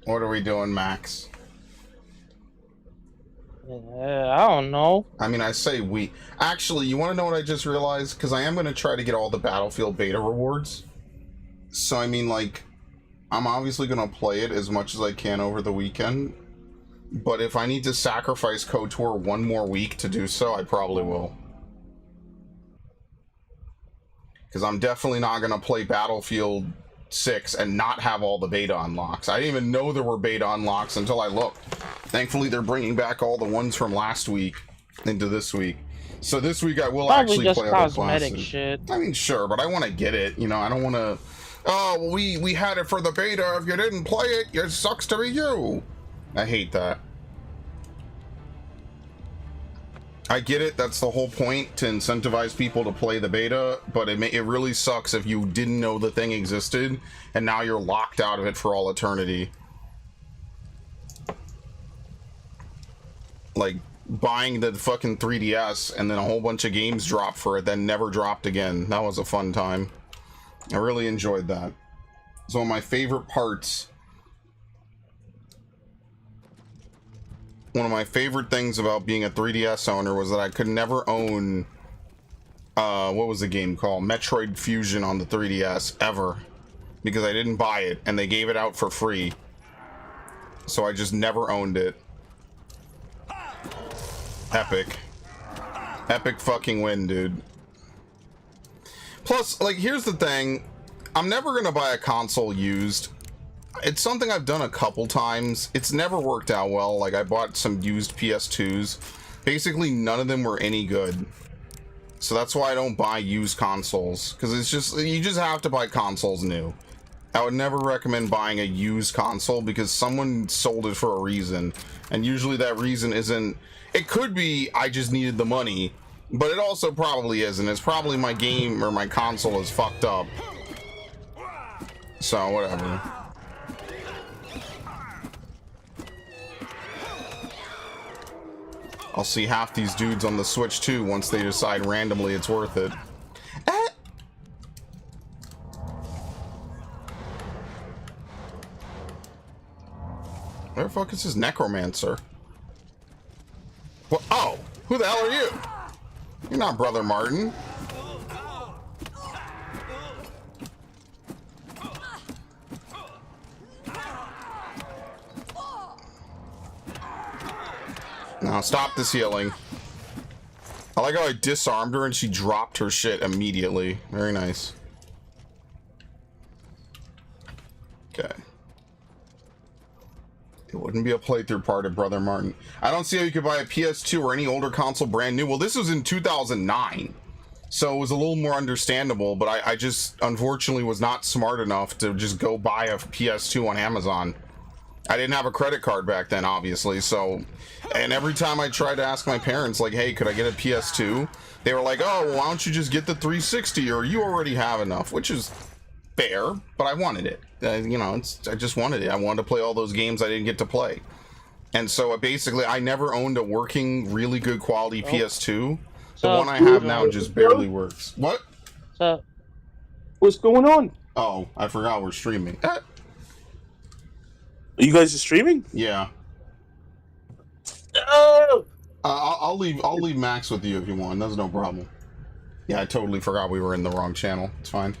What are we doing, Max? I don't know. I mean, I say we. Actually, you want to know what I just realized? Because I am going to try to get all the Battlefield beta rewards. So, I mean, like, I'm obviously going to play it as much as I can over the weekend. But if I need to sacrifice KOTOR one more week to do so, I probably will. Because I'm definitely not going to play Battlefield 6 and not have all the beta unlocks. I didn't even know there were beta unlocks until I looked. Thankfully, they're bringing back all the ones from last week into this week. So this week I will Probably actually just play other cosmetic classes. shit. I mean, sure, but I want to get it. You know, I don't want to... Oh, well, we had it for the beta. If you didn't play it, it sucks to be you. I hate that. I get it, that's the whole point, to incentivize people to play the beta, but it really sucks if you didn't know the thing existed, and now you're locked out of it for all eternity. Like, buying the fucking 3DS, and then a whole bunch of games dropped for it, then never dropped again. That was a fun time. I really enjoyed that. So my favorite parts... One of my favorite things about being a 3DS owner was that I could never own, what was the game called? Metroid Fusion on the 3DS, ever. Because I didn't buy it, and they gave it out for free. So I just never owned it. Epic. Epic fucking win, dude. Plus, like, here's the thing. I'm never gonna buy a console used. It's something I've done a couple times. It's never worked out well. Like, I bought some used PS2s. Basically, none of them were any good. So that's why I don't buy used consoles. Because it's just, you just have to buy consoles new. I would never recommend buying a used console because someone sold it for a reason. And usually that reason isn't... It could be, I just needed the money. But it also probably isn't. It's probably my game or my console is fucked up. So, whatever. I'll see half these dudes on the Switch too once they decide randomly it's worth it. Where the fuck is this necromancer? What? Oh, who the hell are you? You're not Brother Martin. Now stop this healing. I like how I disarmed her and she dropped her shit immediately. Very nice. Okay. It wouldn't be a playthrough part of Brother Martin. I don't see how you could buy a PS2 or any older console brand new. Well, this was in 2009. So it was a little more understandable, but I just unfortunately was not smart enough to just go buy a PS2 on Amazon. I didn't have a credit card back then, obviously, so... And every time I tried to ask my parents, like, hey, could I get a PS2? They were like, oh, well, why don't you just get the 360, or you already have enough, which is fair, but I wanted it. You know, I just wanted it. I wanted to play all those games I didn't get to play. And so, basically, I never owned a working, really good quality PS2. The one I have now just barely works. What? What's going on? Oh, I forgot we're streaming. You guys are streaming? Yeah. Oh! I'll leave Max with you if you want. That's no problem. Yeah, I totally forgot we were in the wrong channel. It's fine.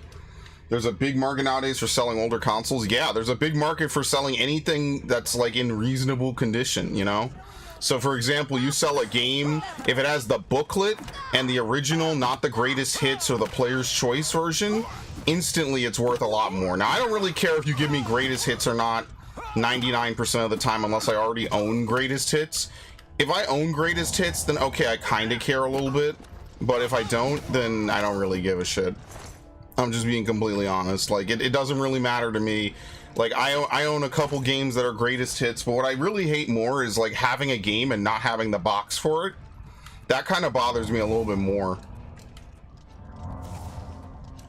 There's a big market nowadays for selling older consoles. Yeah, there's a big market for selling anything that's like in reasonable condition, you know? So for example, you sell a game, if it has the booklet and the original, not the greatest hits or the player's choice version, instantly it's worth a lot more. Now, I don't really care if you give me greatest hits or not 99% of the time unless I already own greatest hits. If I own greatest hits, then okay, I kind of care a little bit. But if I don't, then I don't really give a shit. I'm just being completely honest. Like, it doesn't really matter to me. Like, I own a couple games that are greatest hits, but what I really hate more is, like, having a game and not having the box for it. That kind of bothers me a little bit more.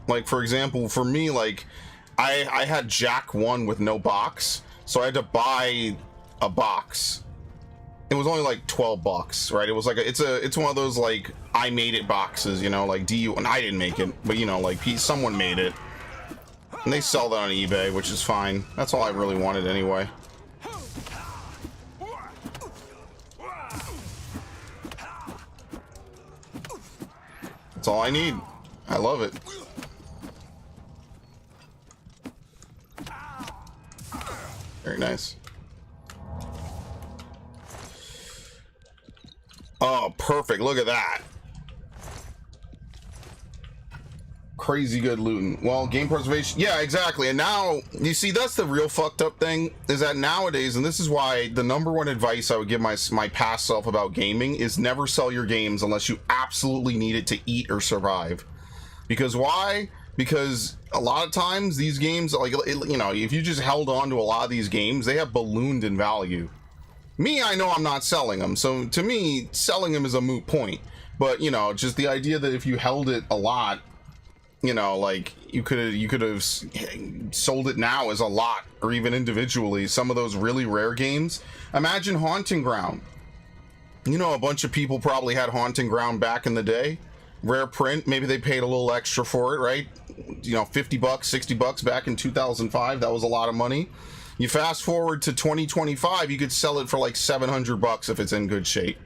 Like, for example, for me, like, I had Jack 1 with no box, so I had to buy a box. It was only like $12, right? It was like it's one of those like I made it boxes, you know, like and I didn't make it, but you know, like someone made it, and they sell that on eBay, which is fine. That's all I really wanted anyway. That's all I need. I love it. Very nice. Oh, perfect. Look at that. Crazy good looting. Well, game preservation. Yeah, exactly. And now, you see, that's the real fucked up thing, is that nowadays, and this is why the number one advice I would give my past self about gaming is never sell your games unless you absolutely need it to eat or survive. Because why? Because a lot of times these games, like, you know, if you just held on to a lot of these games, they have ballooned in value. Me, I know I'm not selling them, so to me, selling them is a moot point. But, you know, just the idea that if you held it a lot, you know, like, you could have sold it now as a lot, or even individually, some of those really rare games. Imagine Haunting Ground. You know, a bunch of people probably had Haunting Ground back in the day. Rare print, maybe they paid a little extra for it, right? You know, 50 bucks, 60 bucks back in 2005, that was a lot of money. You fast forward to 2025, you could sell it for like 700 bucks if it's in good shape.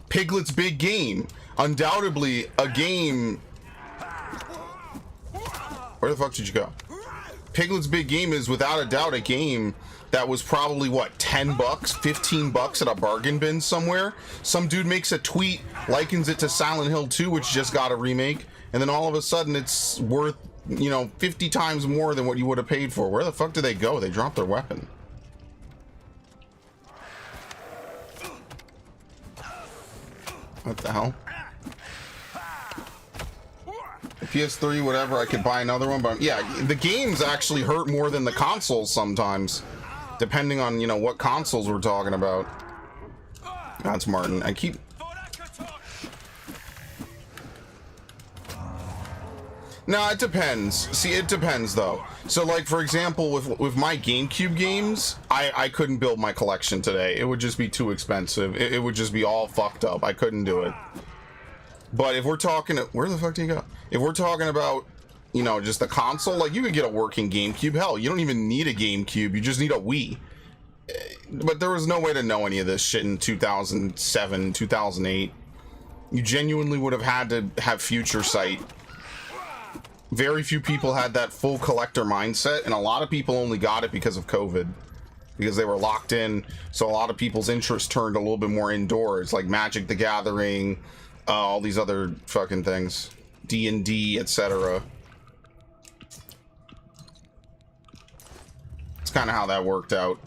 Piglet's Big Game, undoubtedly a game. Where the fuck did you go? Piglet's Big Game is without a doubt a game that was probably what, 10 bucks, 15 bucks at a bargain bin somewhere. Some dude makes a tweet, likens it to Silent Hill 2, which just got a remake, and then all of a sudden it's worth, you know, 50 times more than what you would have paid for. Where the fuck did they go? They dropped their weapon. What the hell? The PS3, whatever, I could buy another one, but yeah, the games actually hurt more than the consoles sometimes, depending on, you know, what consoles we're talking about. That's Martin. I keep... No, it depends. See, it depends, though. So, like, for example, with my GameCube games, I couldn't build my collection today. It would just be too expensive. It would just be all fucked up. I couldn't do it. But if we're talking... Where the fuck do you go? If we're talking about, you know, just the console, like, you could get a working GameCube. Hell, you don't even need a GameCube. You just need a Wii. But there was no way to know any of this shit in 2007, 2008. You genuinely would have had to have future sight. Very few people had that full collector mindset, and a lot of people only got it because of COVID, because they were locked in. So a lot of people's interest turned a little bit more indoors, like Magic the Gathering, all these other fucking things, D&D, etc. It's kind of how that worked out.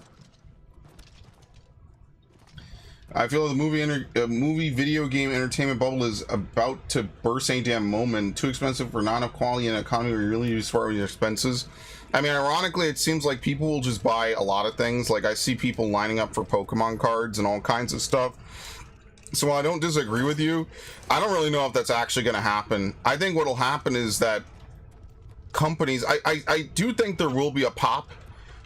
I feel the movie video game entertainment bubble is about to burst any damn moment. Too expensive for not enough quality in an economy where you really use for your expenses. I mean, ironically, it seems like people will just buy a lot of things. Like, I see people lining up for Pokemon cards and all kinds of stuff. So while I don't disagree with you, I don't really know if that's actually going to happen. I think what'll happen is that companies... I do think there will be a pop,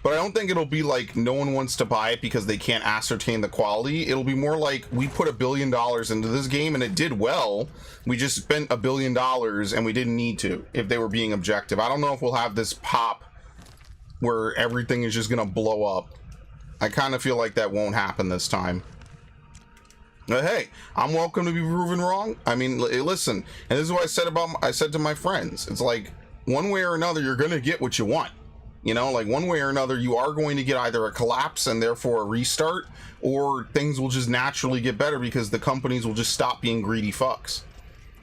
but I don't think it'll be like no one wants to buy it because they can't ascertain the quality. It'll be more like, we put $1 billion into this game and it did well. We just spent $1 billion and we didn't need to, if they were being objective. I don't know if we'll have this pop where everything is just going to blow up. I kind of feel like that won't happen this time. But hey, I'm welcome to be proven wrong. I mean, listen, and this is what I said to my friends. It's like, one way or another, you're going to get what you want. You know, like, one way or another, you are going to get either a collapse and therefore a restart, or things will just naturally get better because the companies will just stop being greedy fucks.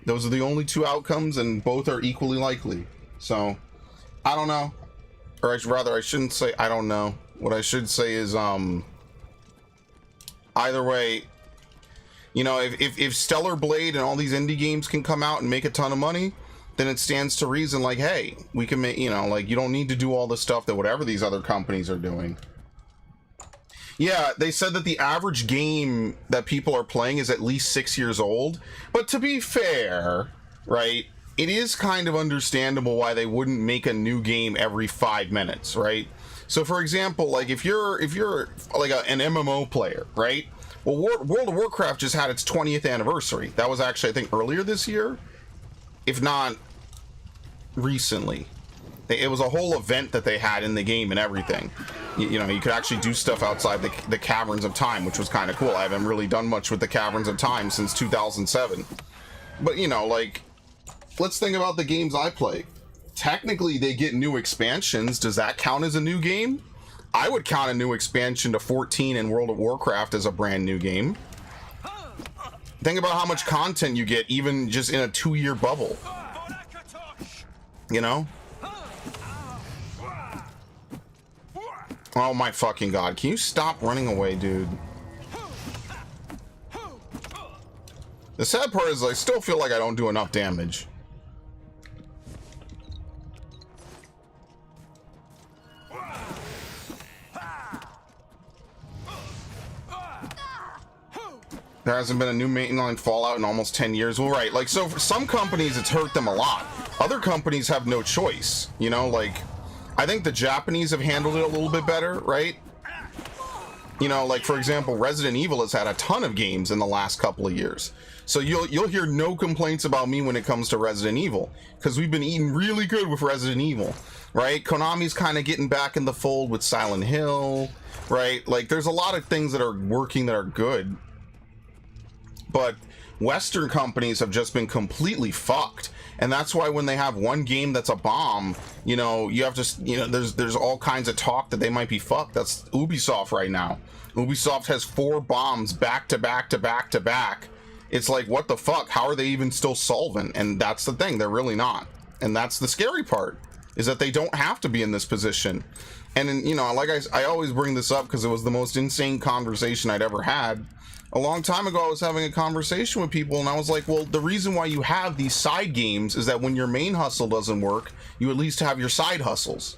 Those are the only two outcomes, and both are equally likely. So, I don't know. Or rather, I shouldn't say I don't know. What I should say is, either way, you know, if Stellar Blade and all these indie games can come out and make a ton of money, then it stands to reason, like, hey, we can make, you know, like, you don't need to do all the stuff that whatever these other companies are doing. Yeah, they said that the average game that people are playing is at least 6 years old. But to be fair, right, it is kind of understandable why they wouldn't make a new game every 5 minutes, right? So, for example, like, if you're like an MMO player, right? Well, World of Warcraft just had its 20th anniversary. That was actually, I think, earlier this year, if not recently. It was a whole event that they had in the game and everything. You know, you could actually do stuff outside the Caverns of Time, which was kind of cool. I haven't really done much with the Caverns of Time since 2007. But, you know, like, let's think about the games I play. Technically, they get new expansions. Does that count as a new game? I would count a new expansion to 14 in World of Warcraft as a brand new game. Think about how much content you get even just in a 2-year bubble. You know? Oh my fucking god. Can you stop running away, dude? The sad part is I still feel like I don't do enough damage. There hasn't been a new mainline Fallout in almost 10 years. Well, right. Like, so for some companies, it's hurt them a lot. Other companies have no choice. You know, like, I think the Japanese have handled it a little bit better, right? You know, like, for example, Resident Evil has had a ton of games in the last couple of years. So you'll hear no complaints about me when it comes to Resident Evil, because we've been eating really good with Resident Evil, right? Konami's kind of getting back in the fold with Silent Hill, right? Like, there's a lot of things that are working that are good. But Western companies have just been completely fucked. And that's why when they have one game that's a bomb, you know, you have to, you know, there's all kinds of talk that they might be fucked. That's Ubisoft right now. Ubisoft has 4 bombs back to back to back to back. It's like, what the fuck? How are they even still solvent? And that's the thing, they're really not. And that's the scary part, is that they don't have to be in this position. And then, you know, like I always bring this up because it was the most insane conversation I'd ever had. A long time ago, I was having a conversation with people, and I was like, well, the reason why you have these side games is that when your main hustle doesn't work, you at least have your side hustles.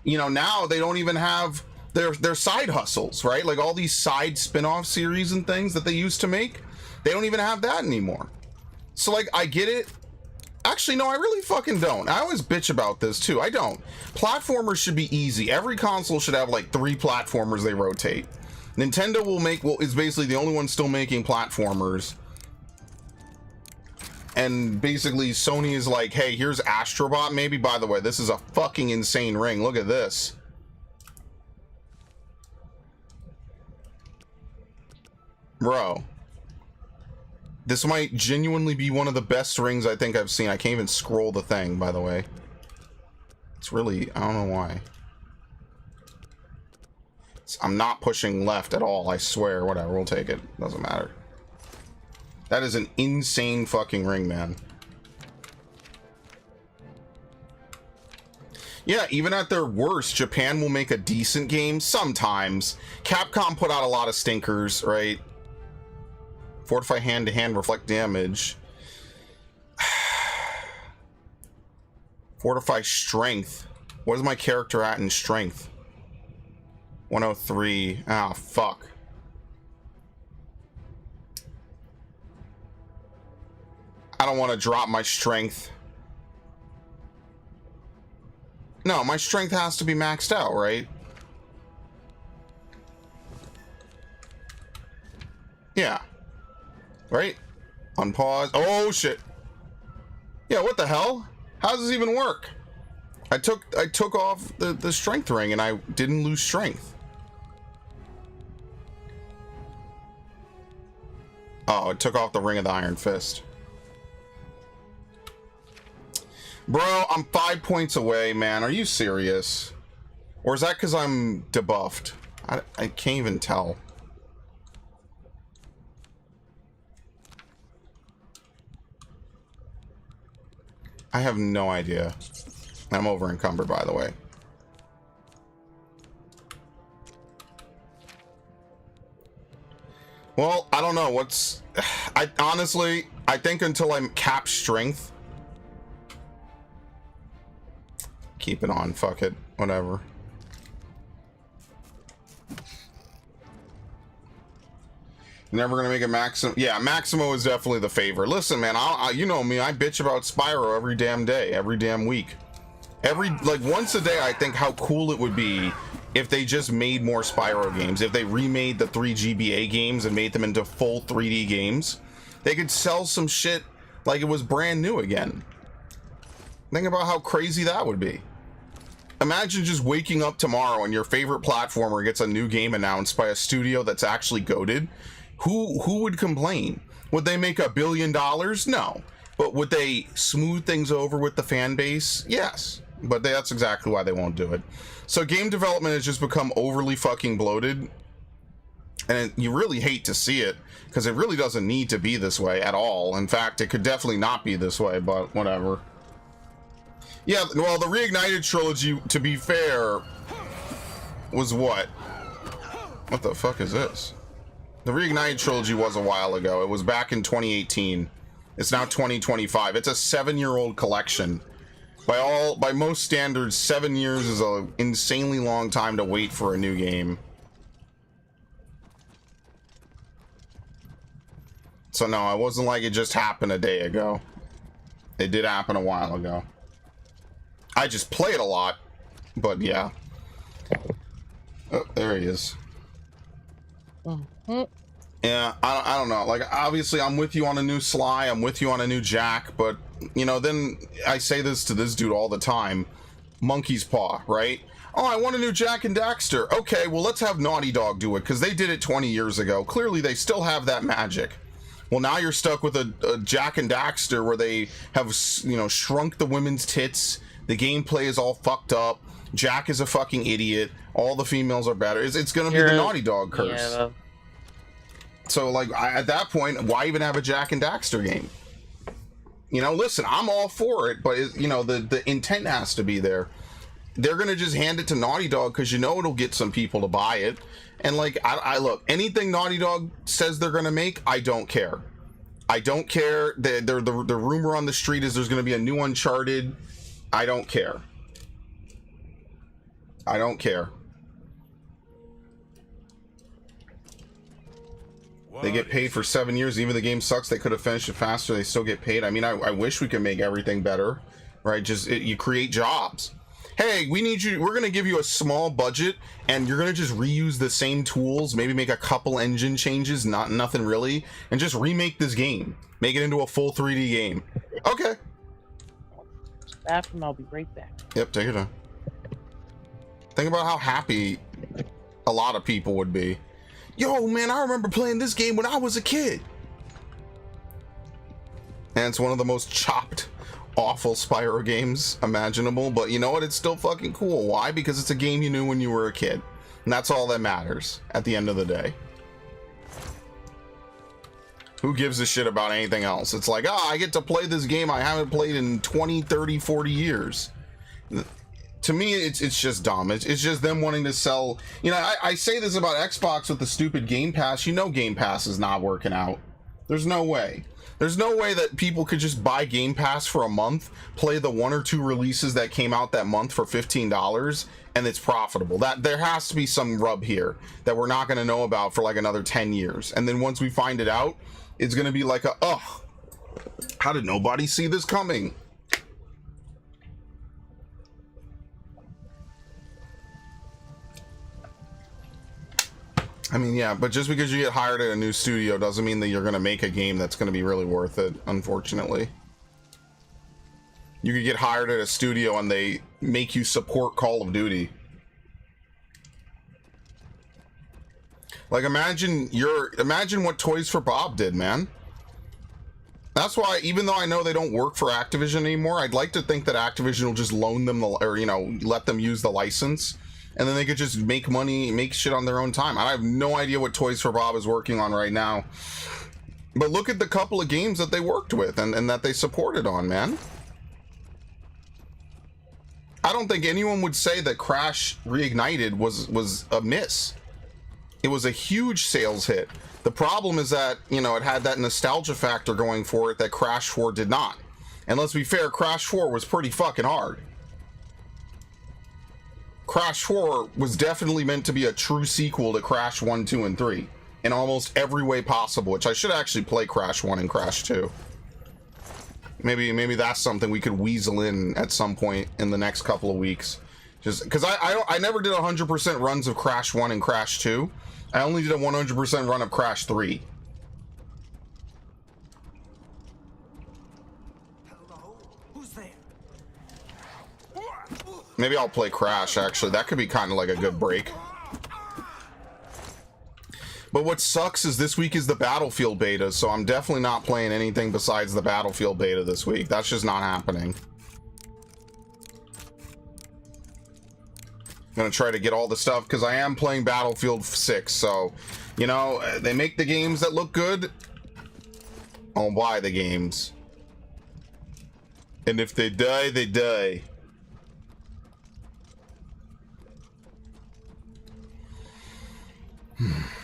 You know, now they don't even have their side hustles, right? Like all these side spin-off series and things that they used to make, they don't even have that anymore. So, like, I get it. Actually, no, I really fucking don't. I always bitch about this, too. I don't. Platformers should be easy. Every console should have, like, 3 platformers they rotate. Nintendo is basically the only one still making platformers. And basically Sony is like, hey, here's Astrobot maybe. By the way, this is a fucking insane ring. Look at this. Bro. This might genuinely be one of the best rings I think I've seen. I can't even scroll the thing, by the way. It's really, I don't know why. I'm not pushing left at all, I swear. Whatever, we'll take it. Doesn't matter. That is an insane fucking ring, man. Yeah, even at their worst, Japan will make a decent game sometimes. Capcom put out a lot of stinkers, right? Fortify hand-to-hand, reflect damage. Fortify strength. What is my character at in strength? 103. Ah, fuck. I don't want to drop my strength. No, my strength has to be maxed out, right? Yeah. Right? Unpause. Oh, shit. Yeah, what the hell? How does this even work? I took off the strength ring and I didn't lose strength. Oh, it took off the ring of the Iron Fist. Bro, I'm 5 points away, man. Are you serious? Or is that because I'm debuffed? I can't even tell. I have no idea. I'm over encumbered, by the way. Well, I don't know what's... I honestly, I think until I'm cap strength. Keep it on, fuck it, whatever. Never gonna make a Maximo. Yeah, Maximo is definitely the favorite. Listen, man, you know me, I bitch about Spyro every damn day, every damn week. Like, once a day, I think how cool it would be if they just made more Spyro games. If they remade the 3 GBA games and made them into full 3D games, they could sell some shit like it was brand new again. Think about how crazy that would be. Imagine just waking up tomorrow and your favorite platformer gets a new game announced by a studio that's actually goated. Who would complain? Would they make $1 billion? No. But would they smooth things over with the fan base? Yes. But that's exactly why they won't do it. So game development has just become overly fucking bloated. And you really hate to see it, because it really doesn't need to be this way at all. In fact, it could definitely not be this way, but whatever. Yeah, well, the Reignited trilogy, to be fair, was what? What the fuck is this? The Reignited trilogy was a while ago. It was back in 2018. It's now 2025. It's a 7-year-old collection. By most standards, 7 years is an insanely long time to wait for a new game. So no, it wasn't like it just happened a day ago. It did happen a while ago. I just play it a lot, but yeah. Oh, there he is. Yeah, I don't know. Like, obviously, I'm with you on a new Sly. I'm with you on a new Jack. But, you know, then I say this to this dude all the time. Monkey's Paw, right? Oh, I want a new Jack and Daxter. Okay, well, let's have Naughty Dog do it, because they did it 20 years ago. Clearly, they still have that magic. Well, now you're stuck with a Jack and Daxter where they have, you know, shrunk the women's tits. The gameplay is all fucked up. Jack is a fucking idiot. All the females are better. It's going to be the Naughty Dog curse. Yeah. So, like, at that point, why even have a Jack and Daxter game? You know, listen, I'm all for it, but, you know, the intent has to be there. They're going to just hand it to Naughty Dog because you know it'll get some people to buy it. And, like, I look, anything Naughty Dog says they're going to make, I don't care. I don't care. The rumor on the street is there's going to be a new Uncharted. I don't care. I don't care. They get paid for 7 years. Even if the game sucks, they could have finished it faster. They still get paid. I mean, I wish we could make everything better, right? Just you create jobs. Hey, we need you. We're going to give you a small budget, and you're going to just reuse the same tools. Maybe make a couple engine changes, nothing really, and just remake this game. Make it into a full 3D game. Okay. After, I'll be right back. Yep, take it down. Think about how happy a lot of people would be. Yo, man, I remember playing this game when I was a kid. And it's one of the most chopped, awful Spyro games imaginable. But you know what? It's still fucking cool. Why? Because it's a game you knew when you were a kid. And that's all that matters at the end of the day. Who gives a shit about anything else? It's like, I get to play this game I haven't played in 20, 30, 40 years. To me, it's just dumb. It's just them wanting to sell. You know, I say this about Xbox with the stupid Game Pass. You know Game Pass is not working out. There's no way. There's no way that people could just buy Game Pass for a month, play the 1 or 2 releases that came out that month for $15, and it's profitable. That there has to be some rub here that we're not going to know about for like another 10 years. And then once we find it out, it's going to be like how did nobody see this coming? I mean, yeah, but just because you get hired at a new studio doesn't mean that you're going to make a game that's going to be really worth it, unfortunately. You could get hired at a studio and they make you support Call of Duty. Like, imagine what Toys for Bob did, man. That's why, even though I know they don't work for Activision anymore, I'd like to think that Activision will just loan them, or, you know, let them use the license. And then they could just make money, make shit on their own time. I have no idea what Toys for Bob is working on right now. But look at the couple of games that they worked with and that they supported on, man. I don't think anyone would say that Crash Reignited was a miss. It was a huge sales hit. The problem is that, you know, it had that nostalgia factor going for it that Crash 4 did not. And let's be fair, Crash 4 was pretty fucking hard. Crash 4 was definitely meant to be a true sequel to Crash 1, 2, and 3 in almost every way possible, which I should actually play Crash 1 and Crash 2. Maybe that's something we could weasel in at some point in the next couple of weeks. Just because I never did 100% runs of Crash 1 and Crash 2. I only did a 100% run of Crash 3. Maybe I'll play Crash, actually. That could be kind of like a good break. But what sucks is this week is the Battlefield beta, so I'm definitely not playing anything besides the Battlefield beta this week. That's just not happening. I'm gonna try to get all the stuff because I am playing Battlefield 6, so you know, they make the games that look good. I'll buy the games. And if they die, they die.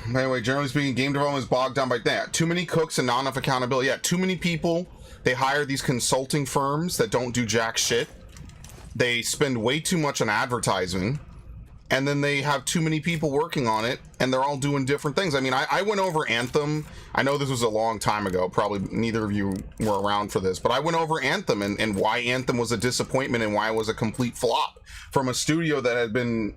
Anyway, generally speaking, game development is bogged down by that. Too many cooks and not enough accountability. Yeah, too many people. They hire these consulting firms that don't do jack shit. They spend way too much on advertising. And then they have too many people working on it, and they're all doing different things. I mean, I went over Anthem. I know this was a long time ago. Probably neither of you were around for this, but I went over Anthem and why Anthem was a disappointment and why it was a complete flop from a studio that had been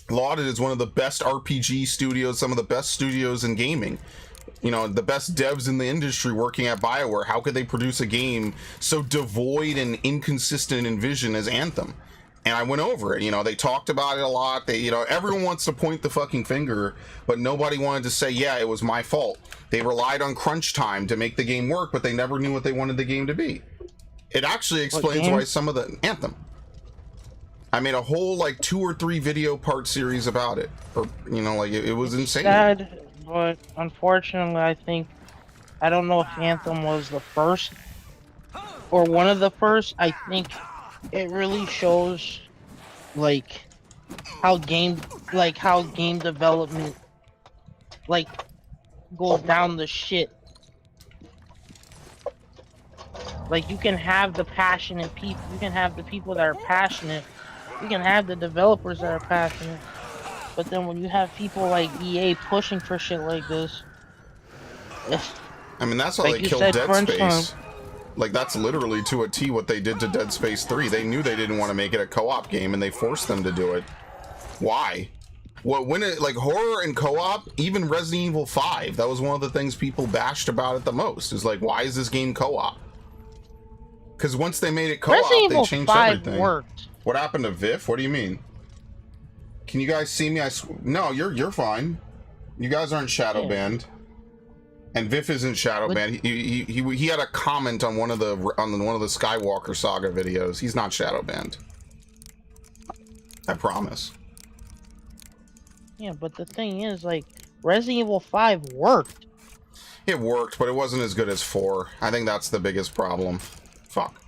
lauded as one of the best RPG studios, some of the best studios in gaming. You know, the best devs in the industry working at BioWare. How could they produce a game so devoid and inconsistent in vision as Anthem? And I went over it. You know, they talked about it a lot. They, you know, everyone wants to point the fucking finger, but nobody wanted to say, yeah, it was my fault. They relied on crunch time to make the game work, but they never knew what they wanted the game to be. It actually explains why some of the Anthem. I made a whole like 2 or 3 video part series about it. Or, you know, like it was insane. Sad, but unfortunately, I don't know if Anthem was the first or one of the first. I think it really shows like how game development like goes down the shit. Like, you can have the passionate people, you can have the people that are passionate, you can have the developers that are passionate, but then when you have people like EA pushing for shit like this, I mean, that's how like they you killed said, Dead crunch Space. time. Like, that's literally to a T what they did to Dead Space 3. They knew they didn't want to make it a co-op game, and they forced them to do it. Why? What, when it, like, horror and co-op, even Resident Evil 5, that was one of the things people bashed about it the most, is like, why is this game co-op? Because once they made it co-op, they changed everything. Worked. What happened to Viff? What do you mean? Can you guys see me? No, you're fine. You guys aren't shadow banned. And Viff isn't shadow banned. He had a comment on one of the Skywalker Saga videos. He's not shadow banned. I promise. Yeah, but the thing is, like, Resident Evil 5 worked. It worked, but it wasn't as good as 4. I think that's the biggest problem. Fuck.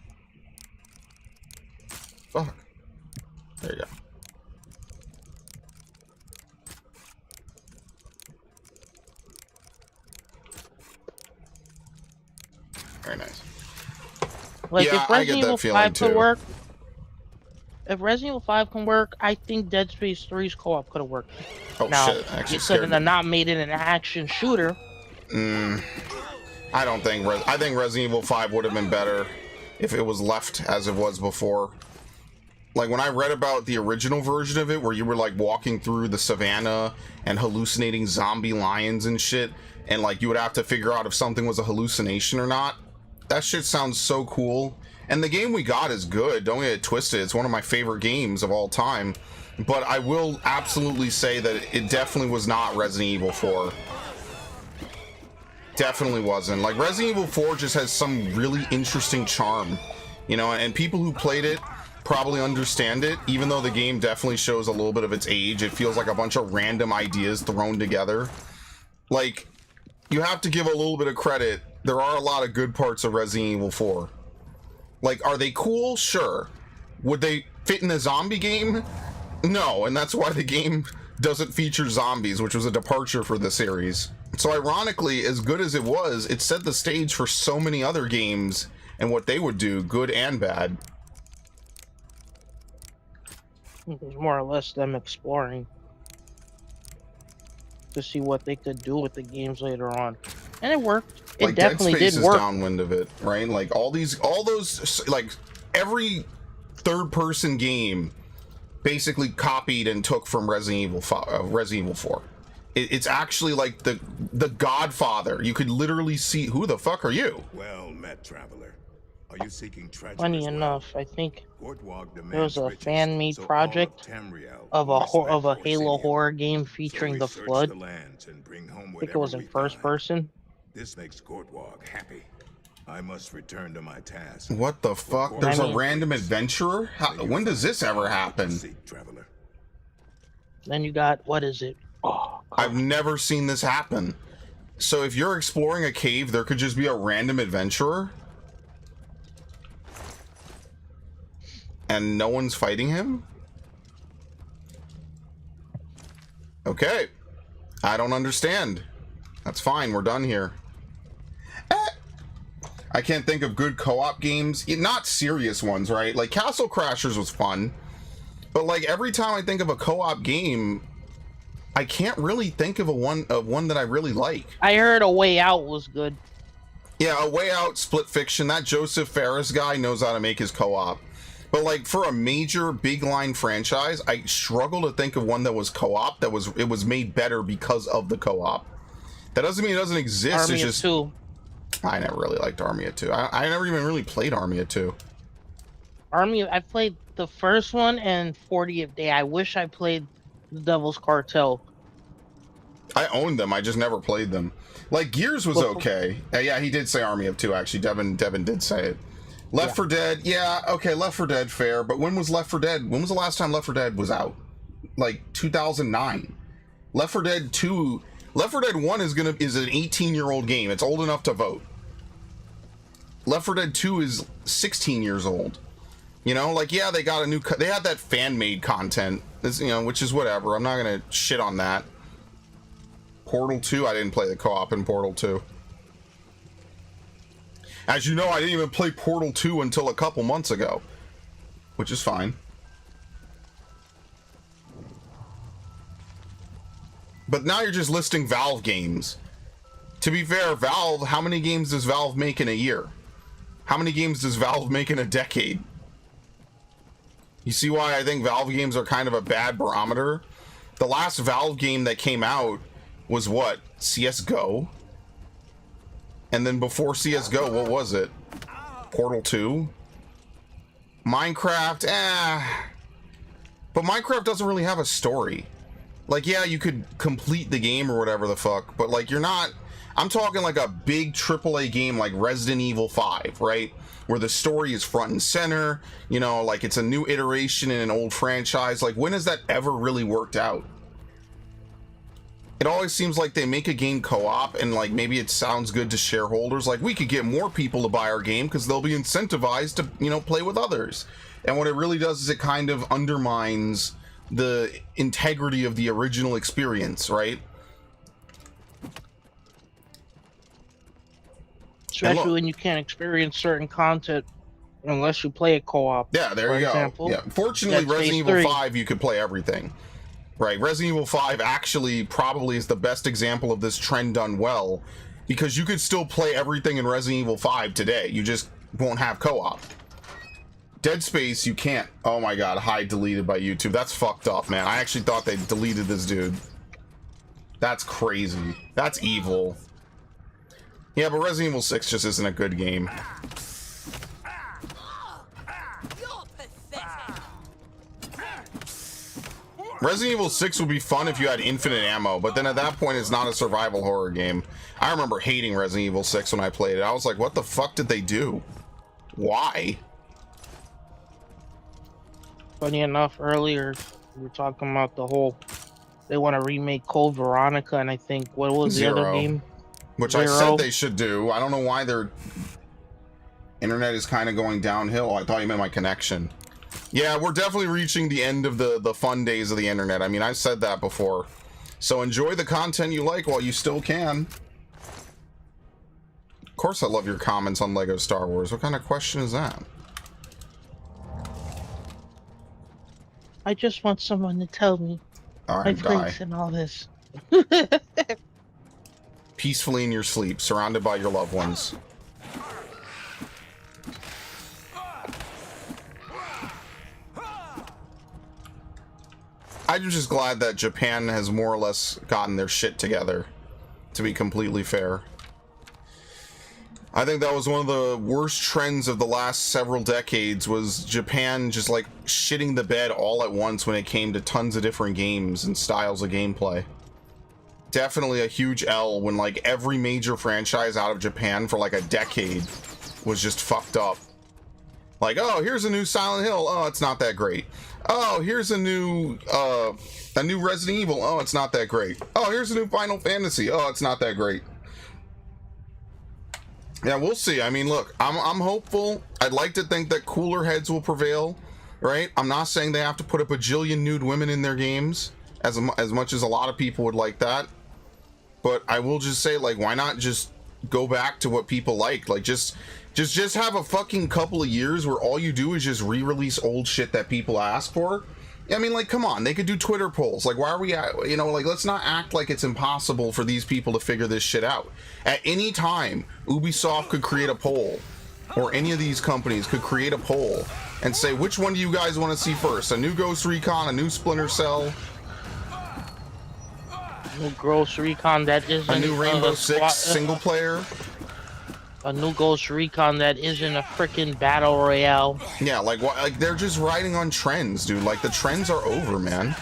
Fuck. There you go. Very nice. Like, yeah, if Resident Evil 5 too. could work, if Resident Evil 5 can work, I think Dead Space 3's co-op could have worked. Oh now, shit! Actually, you could have not made it an action shooter. I don't think. I think Resident Evil 5 would have been better if it was left as it was before. Like, when I read about the original version of it, where you were like walking through the savannah and hallucinating zombie lions and shit, and like you would have to figure out if something was a hallucination or not. That shit sounds so cool. And the game we got is good. Don't get it twisted. It's one of my favorite games of all time. But I will absolutely say that it definitely was not Resident Evil 4. Definitely wasn't. Like, Resident Evil 4 just has some really interesting charm. You know, and people who played it probably understand it, even though the game definitely shows a little bit of its age. It feels like a bunch of random ideas thrown together. Like, you have to give a little bit of credit. There are a lot of good parts of Resident Evil 4. Like, are they cool? Sure. Would they fit in a zombie game? No, and that's why the game doesn't feature zombies, which was a departure for the series. So ironically, as good as it was, it set the stage for so many other games and what they would do, good and bad. It was more or less them exploring to see what they could do with the games later on, and it worked. It Like, definitely Dead Space did is work. downwind of it, right? Like, all those, like, every third-person game basically copied and took from Resident Evil 4. It's actually like the Godfather. You could literally see, who the fuck are you? Well met, traveler. Are you seeking treasure Funny as well? enough, I think Gortwag there demands was a riches, fan-made so all project Tamriel of will respect a Halo Orsinium. horror game So featuring we the search Flood. the lands and bring home I think it whatever was in we first find. person. This makes Gortwag happy. I must return to my task. What the fuck? There's a random adventurer? When does this ever happen? Seek, traveler. Then you got, what is it? Oh, I've never seen this happen. So if you're exploring a cave, there could just be a random adventurer? And no one's fighting him? Okay. I don't understand. That's fine, we're done here. I can't think of good co-op games. Not serious ones, right? Like Castle Crashers was fun. But like every time I think of a co-op game, I can't really think of one that I really like. I heard A Way Out was good. Yeah, A Way Out, Split Fiction. That Joseph Ferris guy knows how to make his co-op. But like for a major big line franchise, I struggle to think of one that was co-op that was made better because of the co-op. That doesn't mean it doesn't exist. Army it's of just Two. I never really liked Army of Two. I never even really played Army of Two. I played the first one and 40th Day. I wish I played the Devil's Cartel. I owned them. I just never played them. Like Gears was okay. Yeah, he did say Army of Two. Actually, Devin did say it. Left 4 Dead. Yeah, okay. Left 4 Dead, fair. But when was Left 4 Dead? When was the last time Left 4 Dead was out? Like 2009. Left 4 Dead 2. Left 4 Dead 1 is an 18-year-old game. It's old enough to vote. Left 4 Dead 2 is 16 years old. You know, like, yeah, they got they had that fan-made content, which is whatever. I'm not gonna shit on that. Portal 2, I didn't play the co-op in Portal 2. As you know, I didn't even play Portal 2 until a couple months ago, which is fine. But now you're just listing Valve games. To be fair, Valve, how many games does Valve make in a year? How many games does Valve make in a decade? You see why I think Valve games are kind of a bad barometer? The last Valve game that came out was what? CSGO? And then before CSGO, what was it? Portal 2? Minecraft? But Minecraft doesn't really have a story. Like, yeah, you could complete the game or whatever the fuck, but like, you're not... I'm talking like a big AAA game like Resident Evil 5, right? Where the story is front and center, like it's a new iteration in an old franchise. Like, when has that ever really worked out? It always seems like they make a game co-op and like maybe it sounds good to shareholders. Like, we could get more people to buy our game because they'll be incentivized to, play with others. And what it really does is it kind of undermines the integrity of the original experience, right? Especially when you can't experience certain content unless you play a co-op. Yeah, there you go. Yeah, fortunately, Resident Evil 5, you could play everything. Right, Resident Evil 5 actually probably is the best example of this trend done well, because you could still play everything in Resident Evil 5 today. You just won't have co-op. Dead Space, you can't. Oh my god, hide deleted by YouTube. That's fucked up, man. I actually thought they deleted this dude. That's crazy. That's evil. Yeah, but Resident Evil 6 just isn't a good game. Resident Evil 6 would be fun if you had infinite ammo, but then at that point it's not a survival horror game. I remember hating Resident Evil 6 when I played it. I was like, what the fuck did they do? Why? Funny enough, earlier we were talking about the whole... They want to remake Code Veronica, and I think, what was the other game? Which I said they should do. I don't know why their internet is kind of going downhill. I thought you meant my connection. Yeah, we're definitely reaching the end of the fun days of the internet. I mean, I've said that before. So enjoy the content you like while you still can. Of course I love your comments on Lego Star Wars. What kind of question is that? I just want someone to tell me my place and all this. Peacefully in your sleep, surrounded by your loved ones. I'm just glad that Japan has more or less gotten their shit together, to be completely fair. I think that was one of the worst trends of the last several decades, was Japan just like shitting the bed all at once when it came to tons of different games and styles of gameplay. Definitely a huge L when like every major franchise out of Japan for like a decade was just fucked up. Like, oh, here's a new Silent Hill. Oh, it's not that great. Oh, here's a new Resident Evil. Oh, it's not that great. Oh, here's a new Final Fantasy. Oh, it's not that great. Yeah, we'll see. I mean, look, I'm hopeful. I'd like to think that cooler heads will prevail, right? I'm not saying they have to put a bajillion nude women in their games, as much as a lot of people would like that. But I will just say, like, why not just go back to what people like? Like, just have a fucking couple of years where all you do is just re-release old shit that people ask for. I mean, like, come on, they could do Twitter polls. Like, why are we at, you know, like, let's not act like it's impossible for these people to figure this shit out. At any time, Ubisoft could create a poll, or any of these companies could create a poll and say, which one do you guys want to see first? A new Ghost Recon, a new Splinter Cell, New Ghost Recon that isn't a new Rainbow Six single player. A new Ghost Recon that isn't a freaking battle royale. Yeah, like what? Like they're just riding on trends, dude. Like the trends are over, man.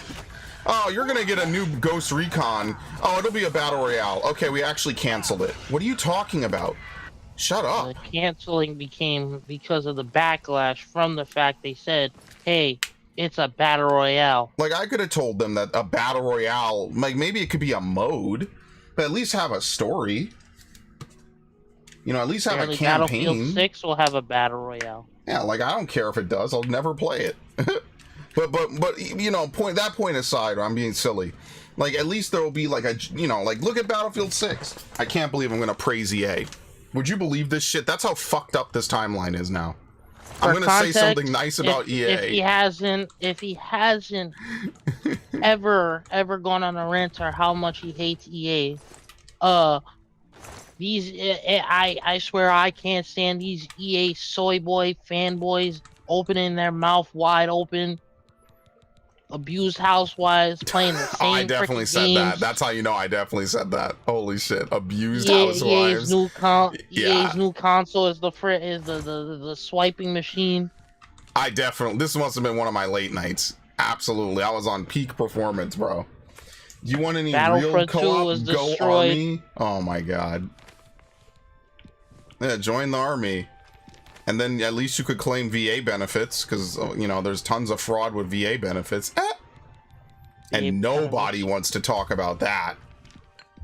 Oh, you're gonna get a new Ghost Recon. Oh, it'll be a battle royale. Okay, we actually canceled it. What are you talking about? Shut up. The canceling became because of the backlash from the fact they said, "Hey, it's a battle royale." Like I could have told them that a battle royale, like maybe it could be a mode, but at least have a story. You know, at least have a campaign. Battlefield 6 will have a battle royale. Yeah, like I don't care if it does. I'll never play it. but you know, point aside, I'm being silly. Like at least there will be like a, you know, like look at Battlefield 6. I can't believe I'm gonna praise EA. Would you believe this shit? That's how fucked up this timeline is now. I'm gonna say something nice about EA. If he hasn't ever gone on a rant or how much he hates EA, I swear I can't stand these EA soy boy fanboys opening their mouth wide open, abused housewives playing the same. I definitely said games. that. That's how you know I definitely said that. Holy shit, abused housewives. EA's new console is the swiping machine. This must have been one of my late nights. Absolutely, I was on peak performance, bro. You want any real co-op? Go Army. Oh my god. Yeah, join the army, and then at least you could claim VA benefits, because you know there's tons of fraud with VA benefits. And nobody wants to talk about that.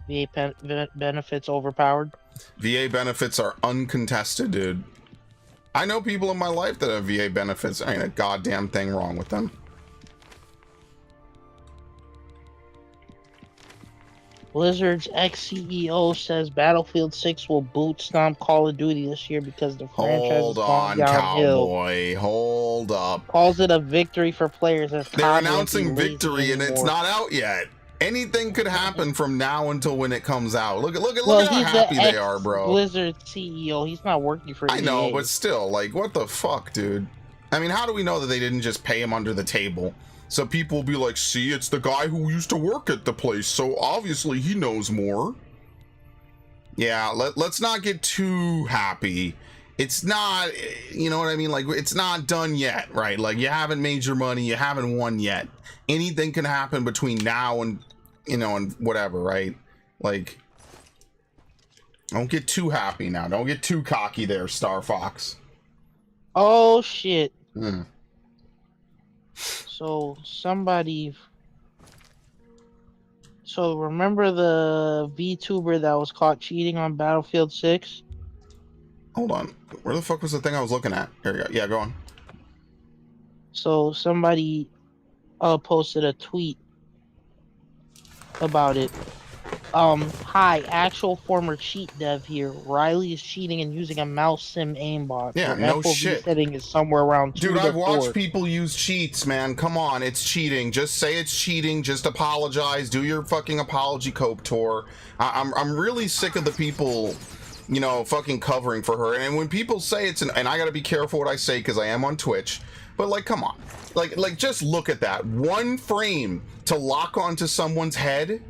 VA benefits overpowered. VA benefits are uncontested, dude. I know people in my life that have VA benefits. There ain't a goddamn thing wrong with them. Blizzard's ex-CEO says Battlefield 6 will boot stomp Call of Duty this year because the franchise has gone downhill. Cowboy. Hold up. Calls it a victory for players. They're announcing victory and it's not out yet. Anything could happen from now until when it comes out. Look how happy they are, bro. Blizzard CEO. He's not working for EA. I know, but still, like, what the fuck, dude? I mean, how do we know that they didn't just pay him under the table? So people will be like, see, it's the guy who used to work at the place, so obviously he knows more. Yeah, let's not get too happy. It's not, you know what I mean? Like, it's not done yet, right? Like, you haven't made your money, you haven't won yet. Anything can happen between now and, you know, and whatever, right? Like, don't get too happy now. Don't get too cocky there, Star Fox. Oh, shit. Hmm. So remember the VTuber that was caught cheating on Battlefield 6? Hold on. Where the fuck was the thing I was looking at? Here we go. Yeah, go on. So somebody posted a tweet about it. Hi, actual former cheat dev here. Riley is cheating and using a mouse sim aimbot. Yeah, no shit. Setting is somewhere around 2 Dude, to I've watched 4. people use cheats, man. Come on, it's cheating. Just say it's cheating. Just apologize. Do your fucking apology cope tour. I'm really sick of the people, you know, fucking covering for her. And when people say it's and I gotta be careful what I say because I am on Twitch. But like, come on, like just look at that one frame to lock onto someone's head.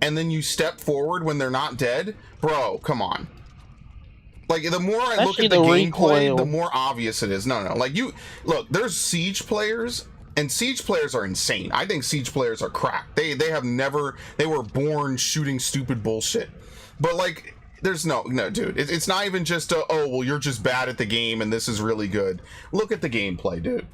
And then you step forward when they're not dead? Bro, come on. Like, the more I look Especially at the the gameplay, recoil. the more obvious it is. No. Like, you look, there's Siege players, and Siege players are insane. I think Siege players are crack. They were born shooting stupid bullshit. But like, there's no, dude. It's not even just oh, well, you're just bad at the game and this is really good. Look at the gameplay, dude.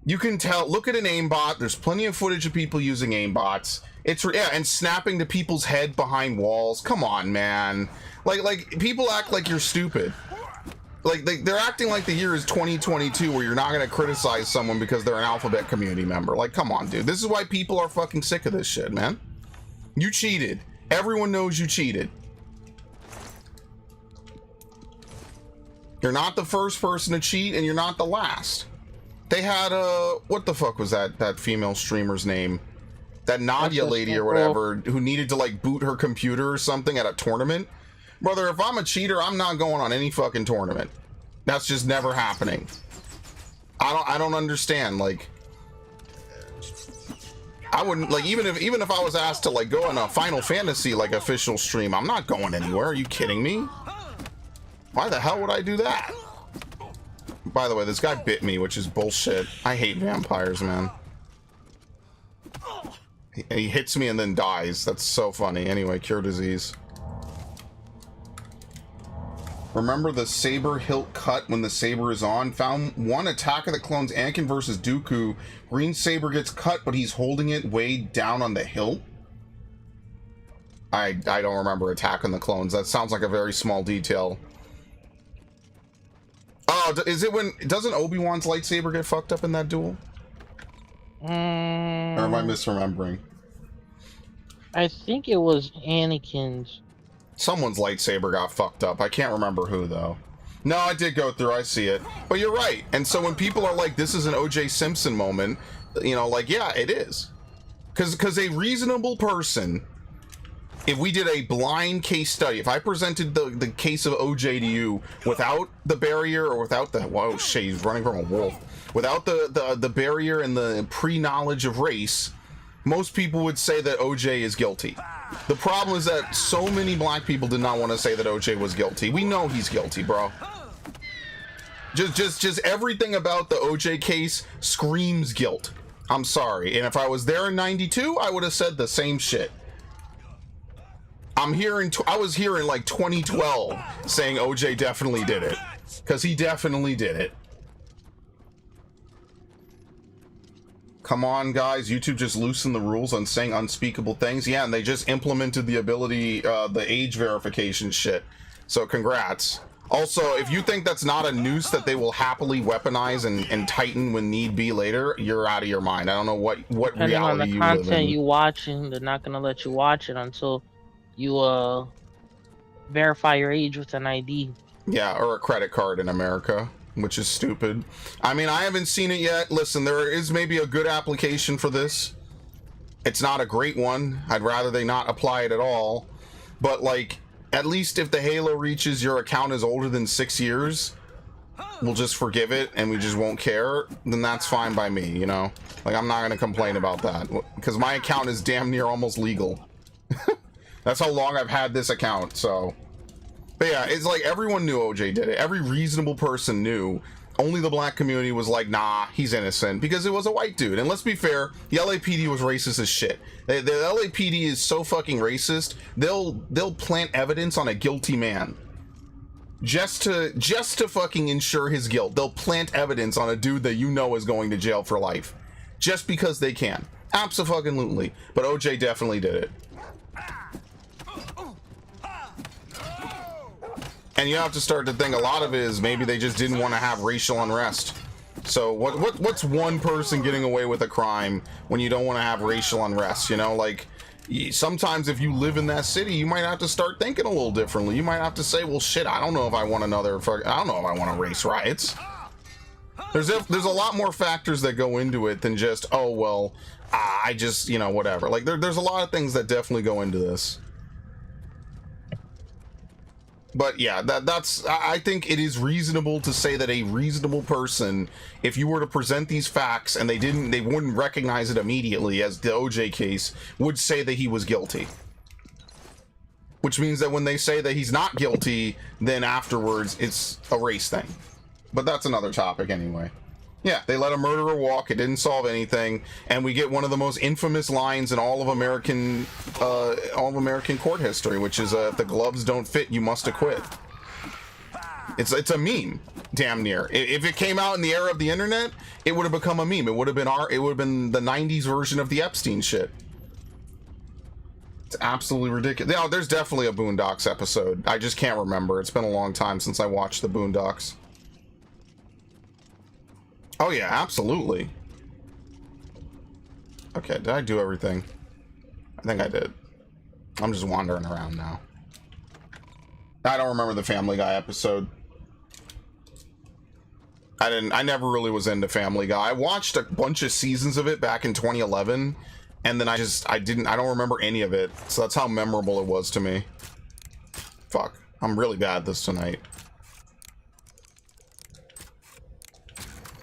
You can tell. Look at an aimbot. There's plenty of footage of people using aimbots. And snapping to people's head behind walls. Come on, man. Like people act like you're stupid. Like they're acting like the year is 2022, where you're not gonna criticize someone because they're an Alphabet community member. Like, come on, dude. This is why people are fucking sick of this shit, man. You cheated. Everyone knows you cheated. You're not the first person to cheat, and you're not the last. They had what the fuck was that female streamer's name? That Nadia lady or whatever, who needed to like boot her computer or something at a tournament. Brother, if I'm a cheater, I'm not going on any fucking tournament. That's just never happening. I don't understand. Like, I wouldn't, like, even if I was asked to like go on a Final Fantasy like official stream, I'm not going anywhere. Are you kidding me? Why the hell would I do that? By the way, this guy bit me, which is bullshit. I hate vampires, man. He hits me and then dies. That's so funny. Anyway, cure disease. Remember the saber hilt cut when the saber is on? Found one Attack of the Clones Anakin versus Dooku. Green saber gets cut, but he's holding it way down on the hilt. I don't remember Attack on the Clones. That sounds like a very small detail. Oh, is it when... Doesn't Obi-Wan's lightsaber get fucked up in that duel? Or am I misremembering? I think it was Anakin's. Someone's lightsaber got fucked up. I can't remember who, though. No, I did go through. I see it. But you're right. And so when people are like, this is an O.J. Simpson moment, you know, like, yeah, it is. Because a reasonable person... If we did a blind case study, if I presented the case of OJ to you without the barrier or without the, whoa, shit, he's running from a wolf, without the barrier and the pre-knowledge of race, most people would say that OJ is guilty. The problem is that so many black people did not want to say that OJ was guilty. We know he's guilty, bro. Just everything about the OJ case screams guilt. I'm sorry. And if I was there in 92, I would have said the same shit. I was here in like 2012 saying OJ definitely did it. Because he definitely did it. Come on, guys. YouTube just loosened the rules on saying unspeakable things. Yeah, and they just implemented the ability, the age verification shit. So congrats. Also, if you think that's not a noose that they will happily weaponize and tighten when need be later, you're out of your mind. I don't know what Depending on the reality you live in. content you watching, they're not gonna let you watch it until you verify your age with an ID. Yeah, or a credit card in America, which is stupid. I mean, I haven't seen it yet. Listen, there is maybe a good application for this. It's not a great one. I'd rather they not apply it at all. But like, at least if the Halo reaches your account is older than 6 years, we'll just forgive it and we just won't care. Then that's fine by me, you know? Like, I'm not gonna complain about that because my account is damn near almost legal. That's how long I've had this account, so. But yeah, it's like everyone knew OJ did it. Every reasonable person knew. Only the black community was like, nah, he's innocent, because it was a white dude. And let's be fair, the LAPD was racist as shit. The LAPD is so fucking racist, they'll plant evidence on a guilty man. Just to fucking ensure his guilt. They'll plant evidence on a dude that you know is going to jail for life. Just because they can. Abso-fucking-lutely. But OJ definitely did it. And you have to start to think a lot of it is maybe they just didn't want to have racial unrest. So what's one person getting away with a crime when you don't want to have racial unrest? You know, like, sometimes if you live in that city, you might have to start thinking a little differently. You might have to say, well, shit, I don't know if I want race riots. There's a lot more factors that go into it than just, oh, well, I just, you know, whatever. Like, there's a lot of things that definitely go into this. But yeah, I think it is reasonable to say that a reasonable person, if you were to present these facts and they wouldn't recognize it immediately, as the OJ case, would say that he was guilty. which means that when they say that he's not guilty, then afterwards it's a race thing. But that's another topic anyway. Yeah, they let a murderer walk. It didn't solve anything, and we get one of the most infamous lines in all of American court history, which is, "If the gloves don't fit, you must acquit." It's a meme, damn near. If it came out in the era of the internet, it would have become a meme. It would have been the '90s version of the Epstein shit. It's absolutely ridiculous. No, there's definitely a Boondocks episode. I just can't remember. It's been a long time since I watched the Boondocks. Oh yeah, absolutely. Okay, did I do everything? I think I did. I'm just wandering around now. I don't remember the Family Guy episode. I never really was into Family Guy. I watched a bunch of seasons of it back in 2011, and then I don't remember any of it. So that's how memorable it was to me. Fuck, I'm really bad at this tonight.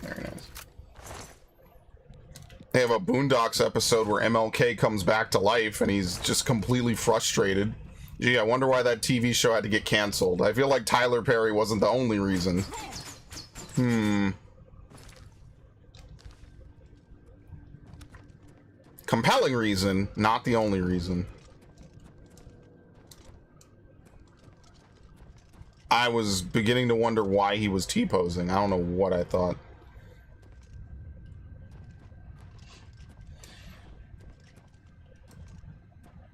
Very nice. They have a Boondocks episode where MLK comes back to life and he's just completely frustrated. Gee, I wonder why that TV show had to get canceled. I feel like Tyler Perry wasn't the only reason. Compelling reason, not the only reason. I was beginning to wonder why he was T-posing. I don't know what I thought.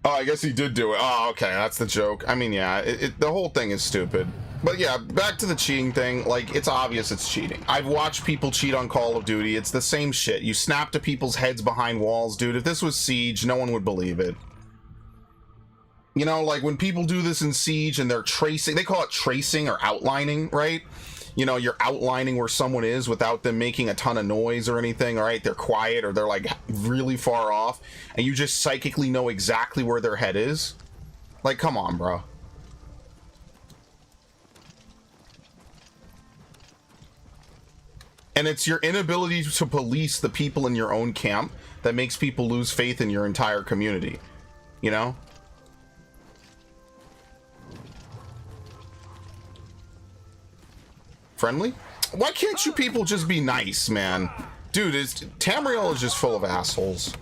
Oh, I guess he did do it. Oh, okay, that's the joke. I mean, yeah, the whole thing is stupid. But yeah, back to the cheating thing. Like, it's obvious it's cheating. I've watched people cheat on Call of Duty. It's the same shit. You snap to people's heads behind walls, dude. If this was Siege, no one would believe it. You know, like when people do this in Siege and they're tracing, they call it tracing or outlining, right? You know, you're outlining where someone is without them making a ton of noise or anything, all right? They're quiet or they're like really far off and you just psychically know exactly where their head is. Like, come on, bro. And it's your inability to police the people in your own camp that makes people lose faith in your entire community, you know? Friendly? Why can't you people just be nice, man? Dude, Tamriel is just full of assholes.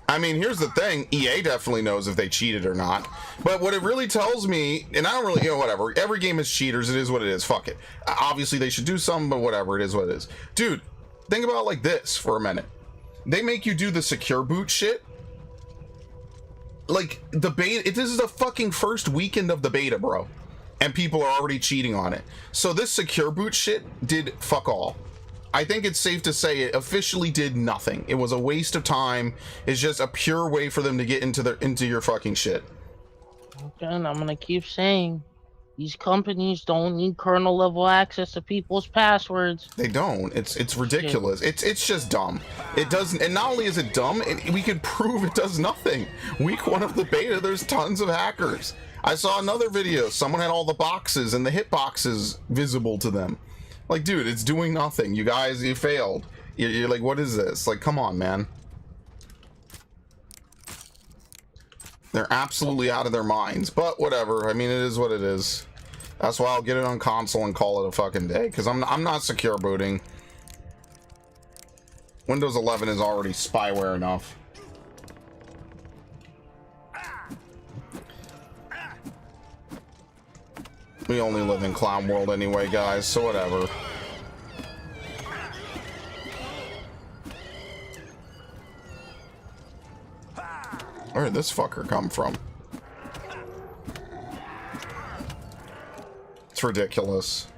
I mean, here's the thing. EA definitely knows if they cheated or not. But what it really tells me, and I don't really, you know, whatever. Every game is cheaters. It is what it is. Fuck it. Obviously, they should do something, but whatever. It is what it is. Dude, think about it like this for a minute. They make you do the secure boot shit. Like, the beta, this is the fucking first weekend of the beta, bro. And people are already cheating on it. So this secure boot shit did fuck all. I think it's safe to say it officially did nothing. It was a waste of time. It's just a pure way for them to get into your fucking shit. Again, I'm gonna keep saying, these companies don't need kernel level access to people's passwords. They don't. It's ridiculous. It's just dumb. It doesn't. And not only is it dumb, we could prove it does nothing. Week 1 of the beta, there's tons of hackers. I saw another video. Someone had all the boxes and the hit boxes visible to them. Like, dude, it's doing nothing. You guys, you failed. You're like, what is this? Like, come on, man. They're absolutely out of their minds. But whatever. I mean, it is what it is. That's why I'll get it on console and call it a fucking day. Because I'm not secure booting. Windows 11 is already spyware enough. We only live in clown world anyway, guys, so whatever. Where did this fucker come from? It's ridiculous.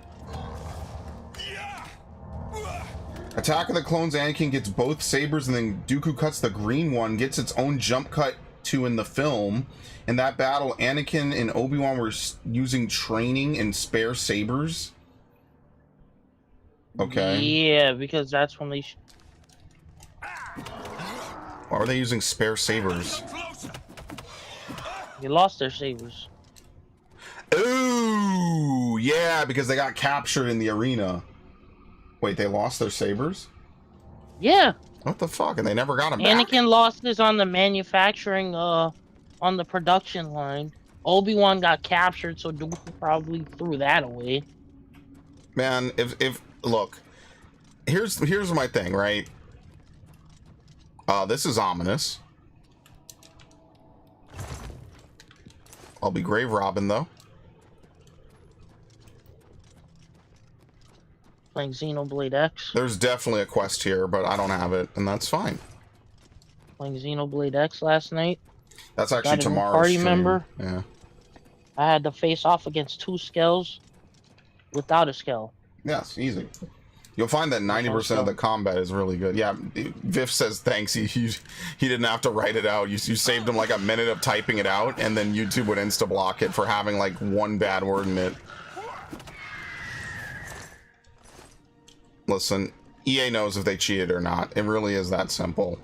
Attack of the Clones, Anakin gets both sabers, and then Dooku cuts the green one, gets its own jump cut to in the film. In that battle, Anakin and Obi-Wan were using training and spare sabers. Okay. Yeah, because that's when they... Why are they using spare sabers? They lost their sabers. Ooh, yeah, because they got captured in the arena. Wait, they lost their sabers? Yeah, What the fuck? And they never got him back? Anakin lost his on the manufacturing, on the production line. Obi-Wan got captured, so Dooku probably threw that away. Man, if look, here's my thing, right? This is ominous. I'll be Grave Robin though. Playing Xenoblade X. There's definitely a quest here, but I don't have it, and that's fine. Playing Xenoblade X last night. That's actually Got a new tomorrow's party stream. member. Yeah. I had to face off against 2 skells without a skell. Yes, easy. You'll find that 90% of the combat is really good. Yeah, Viff says thanks. He didn't have to write it out. You saved him like a minute of typing it out, and then YouTube would insta-block it for having like one bad word in it. Listen, EA knows if they cheated or not. It really is that simple.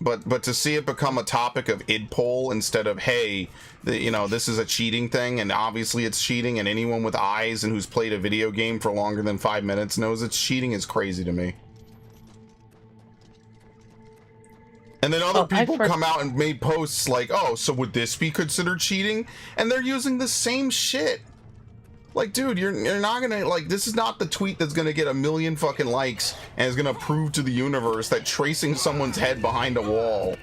But to see it become a topic of id poll instead of, hey, this is a cheating thing, and obviously it's cheating, and anyone with eyes and who's played a video game for longer than 5 minutes knows it's cheating, is crazy to me. And then other people come out and made posts like, oh, so would this be considered cheating? And they're using the same shit. Like, dude, you're not gonna, like, this is not the tweet that's gonna get 1 million fucking likes and is gonna prove to the universe that tracing someone's head behind a wall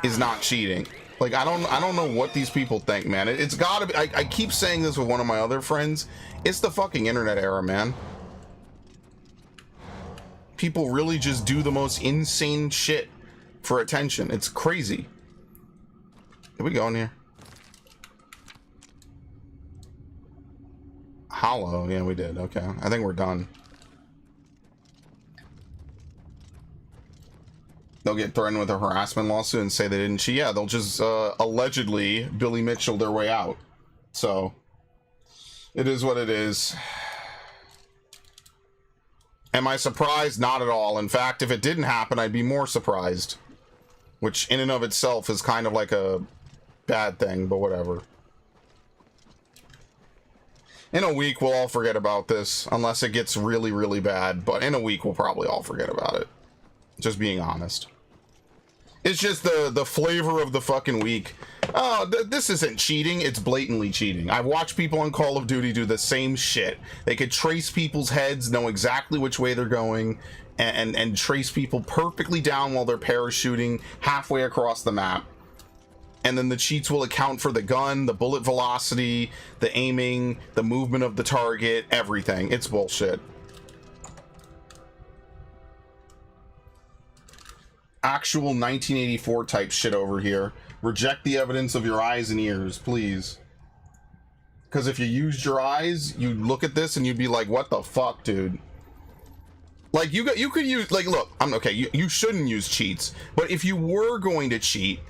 is not cheating. Like, I don't know what these people think, man. It's gotta be, I keep saying this with one of my other friends. It's the fucking internet era, man. People really just do the most insane shit for attention. It's crazy. Did we go in here? Hollow, yeah, we did. Okay, I think we're done. They'll get threatened with a harassment lawsuit and say they didn't cheat. Yeah, they'll just allegedly Billy Mitchell their way out. So it is what it is. Am I surprised? Not at all. In fact, if it didn't happen, I'd be more surprised, which in and of itself is kind of like a bad thing, but whatever. In a week, we'll all forget about this, unless it gets really, really bad. But in a week, we'll probably all forget about it. Just being honest. It's just the flavor of the fucking week. Oh, this isn't cheating. It's blatantly cheating. I've watched people on Call of Duty do the same shit. They could trace people's heads, know exactly which way they're going, and trace people perfectly down while they're parachuting halfway across the map. And then the cheats will account for the gun, the bullet velocity, the aiming, the movement of the target, everything. It's bullshit. Actual 1984 type shit over here. Reject the evidence of your eyes and ears, please. Because if you used your eyes, you'd look at this and you'd be like, what the fuck, dude? Like, you could use, like, look, you shouldn't use cheats. But if you were going to cheat,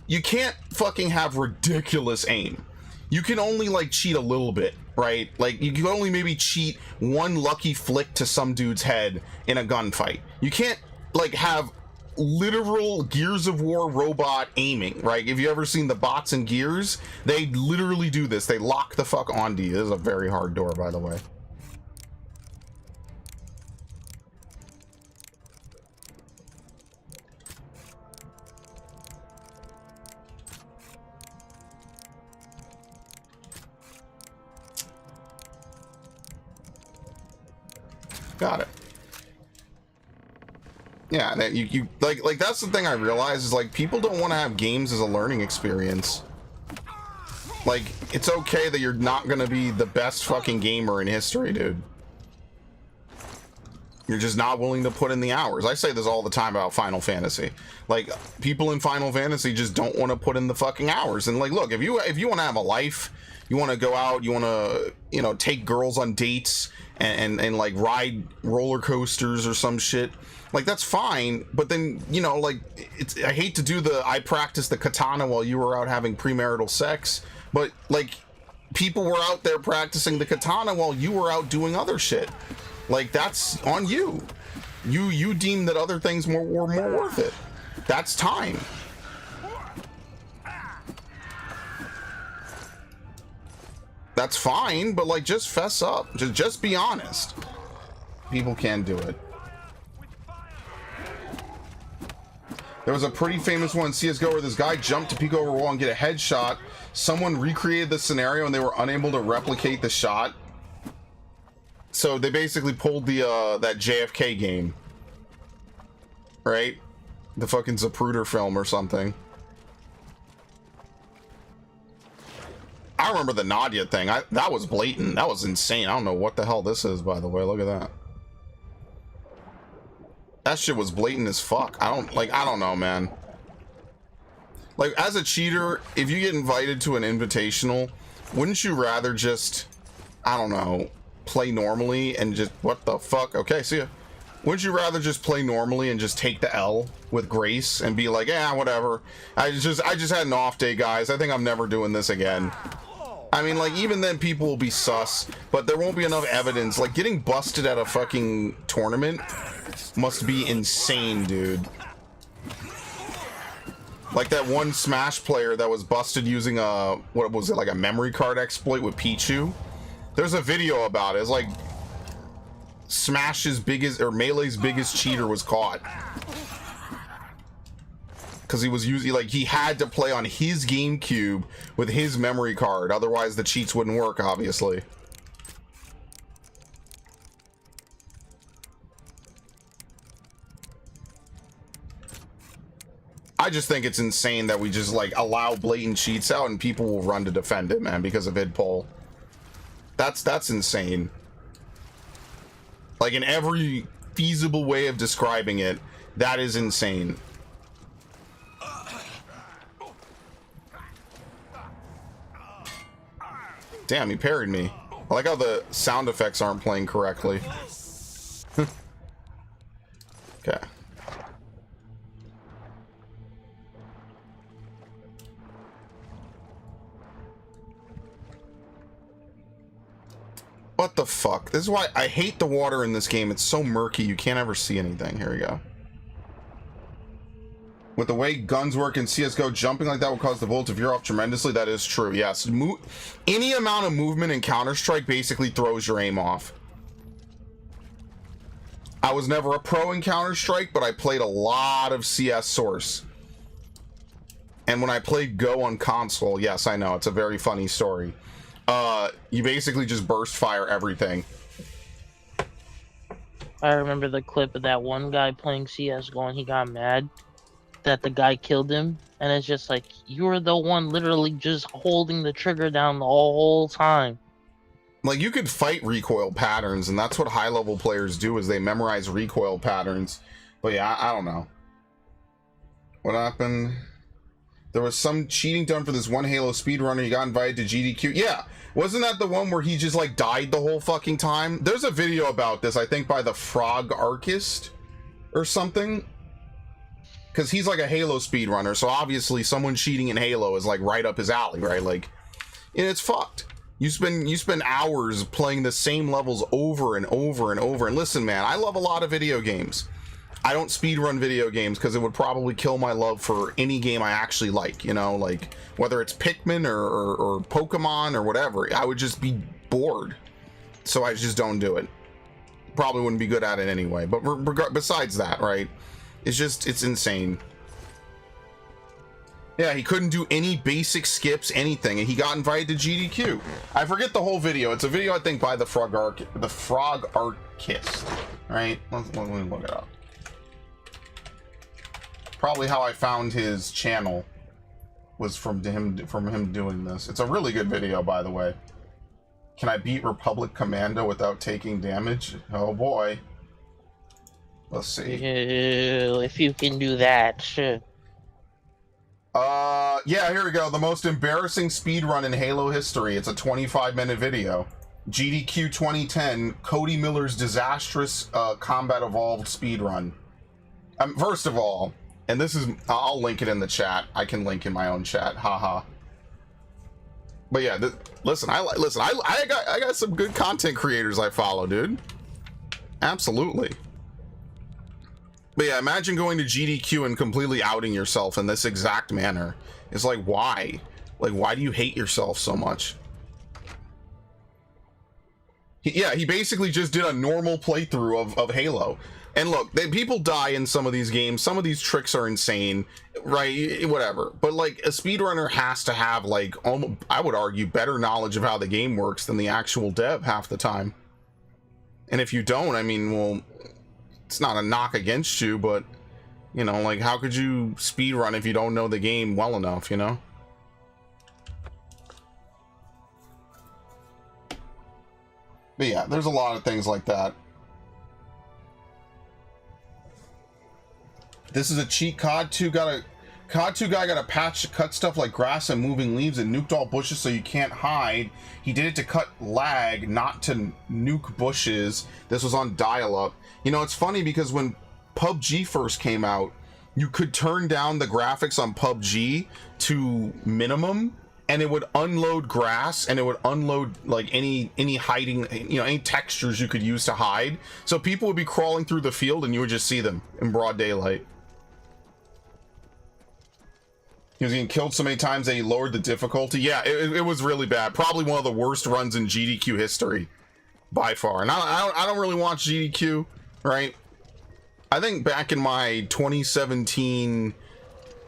you can't fucking have ridiculous aim. You can only, like, cheat a little bit, right? Like, you can only maybe cheat one lucky flick to some dude's head in a gunfight. You can't, like, have literal Gears of War robot aiming, right? If you ever seen the bots in Gears, they literally do this. They lock the fuck onto you. This is a very hard door, by the way. Got it. Yeah, that you like that's the thing I realize is, like, people don't want to have games as a learning experience. Like, it's okay that you're not gonna be the best fucking gamer in history, dude. You're just not willing to put in the hours. I say this all the time about Final Fantasy. Like, people in Final Fantasy just don't want to put in the fucking hours. And, like, look, if you want to have a life, you want to go out, you want to, take girls on dates and like ride roller coasters or some shit, like, that's fine. But then, like, I hate to I practiced the katana while you were out having premarital sex, but, like, people were out there practicing the katana while you were out doing other shit. Like, that's on you. You deem that other things were more worth it. That's time. that's fine, but like, just fess up. Just be honest. People can do it. There was a pretty famous one in CSGO where this guy jumped to peek over a wall and get a headshot. Someone recreated the scenario and they were unable to replicate the shot. So they basically pulled the that JFK game. Right? The fucking Zapruder film or something. I remember the Nadia thing. That was blatant. That was insane. I don't know what the hell this is, by the way. Look at that. That shit was blatant as fuck. I don't know, man. Like, as a cheater, if you get invited to an invitational, wouldn't you rather just, I don't know, play normally and just, what the fuck? Okay, see ya. Wouldn't you rather just play normally and just take the L with grace and be like, yeah, whatever. I just had an off day, guys. I think I'm never doing this again. I mean, like, even then people will be sus, but there won't be enough evidence. Like, getting busted at a fucking tournament must be insane, dude. Like that one Smash player that was busted using a, what was it, like a memory card exploit with Pichu? There's a video about it. It's like Smash's biggest, or Melee's biggest cheater was caught. Because he was using, like, he had to play on his GameCube with his memory card. Otherwise the cheats wouldn't work, obviously. I just think it's insane that we just, like, allow blatant cheats out and people will run to defend it, man, because of vidpoll. That's insane. Like, in every feasible way of describing it, that is insane. Damn, he parried me. I like how the sound effects aren't playing correctly. Okay. What the fuck? This is why I hate the water in this game. It's so murky, you can't ever see anything. Here we go. With the way guns work in CSGO, jumping like that will cause the bullet to veer off tremendously. That is true, yes. Any amount of movement in Counter-Strike basically throws your aim off. I was never a pro in Counter-Strike, but I played a lot of CS Source. And when I played Go on console, yes, I know, it's a very funny story. You basically just burst fire everything. I remember the clip of that one guy playing CSGO and he got mad that the guy killed him, and it's just like, you were the one literally just holding the trigger down the whole time. Like, you could fight recoil patterns, and that's what high-level players do, is they memorize recoil patterns. But yeah, I don't know. What happened? There was some cheating done for this one Halo speedrunner. He got invited to GDQ. Yeah, wasn't that the one where he just, like, died the whole fucking time? There's a video about this, I think, by the Frog Archist or something. Because he's like a Halo speedrunner, so obviously someone cheating in Halo is like right up his alley, right? Like, it's fucked. You spend hours playing the same levels over and over and over. And listen, man, I love a lot of video games. I don't speedrun video games because it would probably kill my love for any game I actually like, you know, like whether it's Pikmin or Pokemon or whatever. I would just be bored. So I just don't do it. Probably wouldn't be good at it anyway. But besides that, right? It's insane. Yeah, he couldn't do any basic skips, anything, and he got invited to GDQ. I forget the whole video. It's a video, I think, by the Frog Archist, right? Let me look it up. Probably how I found his channel was from him doing this. It's a really good video, by the way. Can I beat Republic Commando without taking damage? Oh boy. Let's see. If you can do that, sure. Yeah, here we go. The most embarrassing speedrun in Halo history. It's a 25-minute video. GDQ 2010, Cody Miller's disastrous Combat Evolved speedrun. First of all, and this is, I'll link it in the chat. I can link in my own chat. Haha. But yeah, listen, I got some good content creators I follow, dude. Absolutely. But yeah, imagine going to GDQ and completely outing yourself in this exact manner. It's like, why? Like, why do you hate yourself so much? He basically just did a normal playthrough of Halo. And look, people die in some of these games. Some of these tricks are insane, right? Whatever. But like a speedrunner has to have like, I would argue, better knowledge of how the game works than the actual dev half the time. And if you don't, I mean, well, it's not a knock against you, but you know, like how could you speedrun if you don't know the game well enough, you know? But yeah, there's a lot of things like that. This is a cheat. COD 2 guy got a patch to cut stuff like grass and moving leaves and nuked all bushes so you can't hide. He did it to cut lag, not to nuke bushes. This was on dial-up. You know, it's funny because when PUBG first came out, you could turn down the graphics on PUBG to minimum, and it would unload grass, and it would unload like any hiding, you know, any textures you could use to hide. So people would be crawling through the field, and you would just see them in broad daylight. He was getting killed so many times that he lowered the difficulty. Yeah, it was really bad. Probably one of the worst runs in GDQ history, by far. And I don't really watch GDQ, right? I think back in my 2017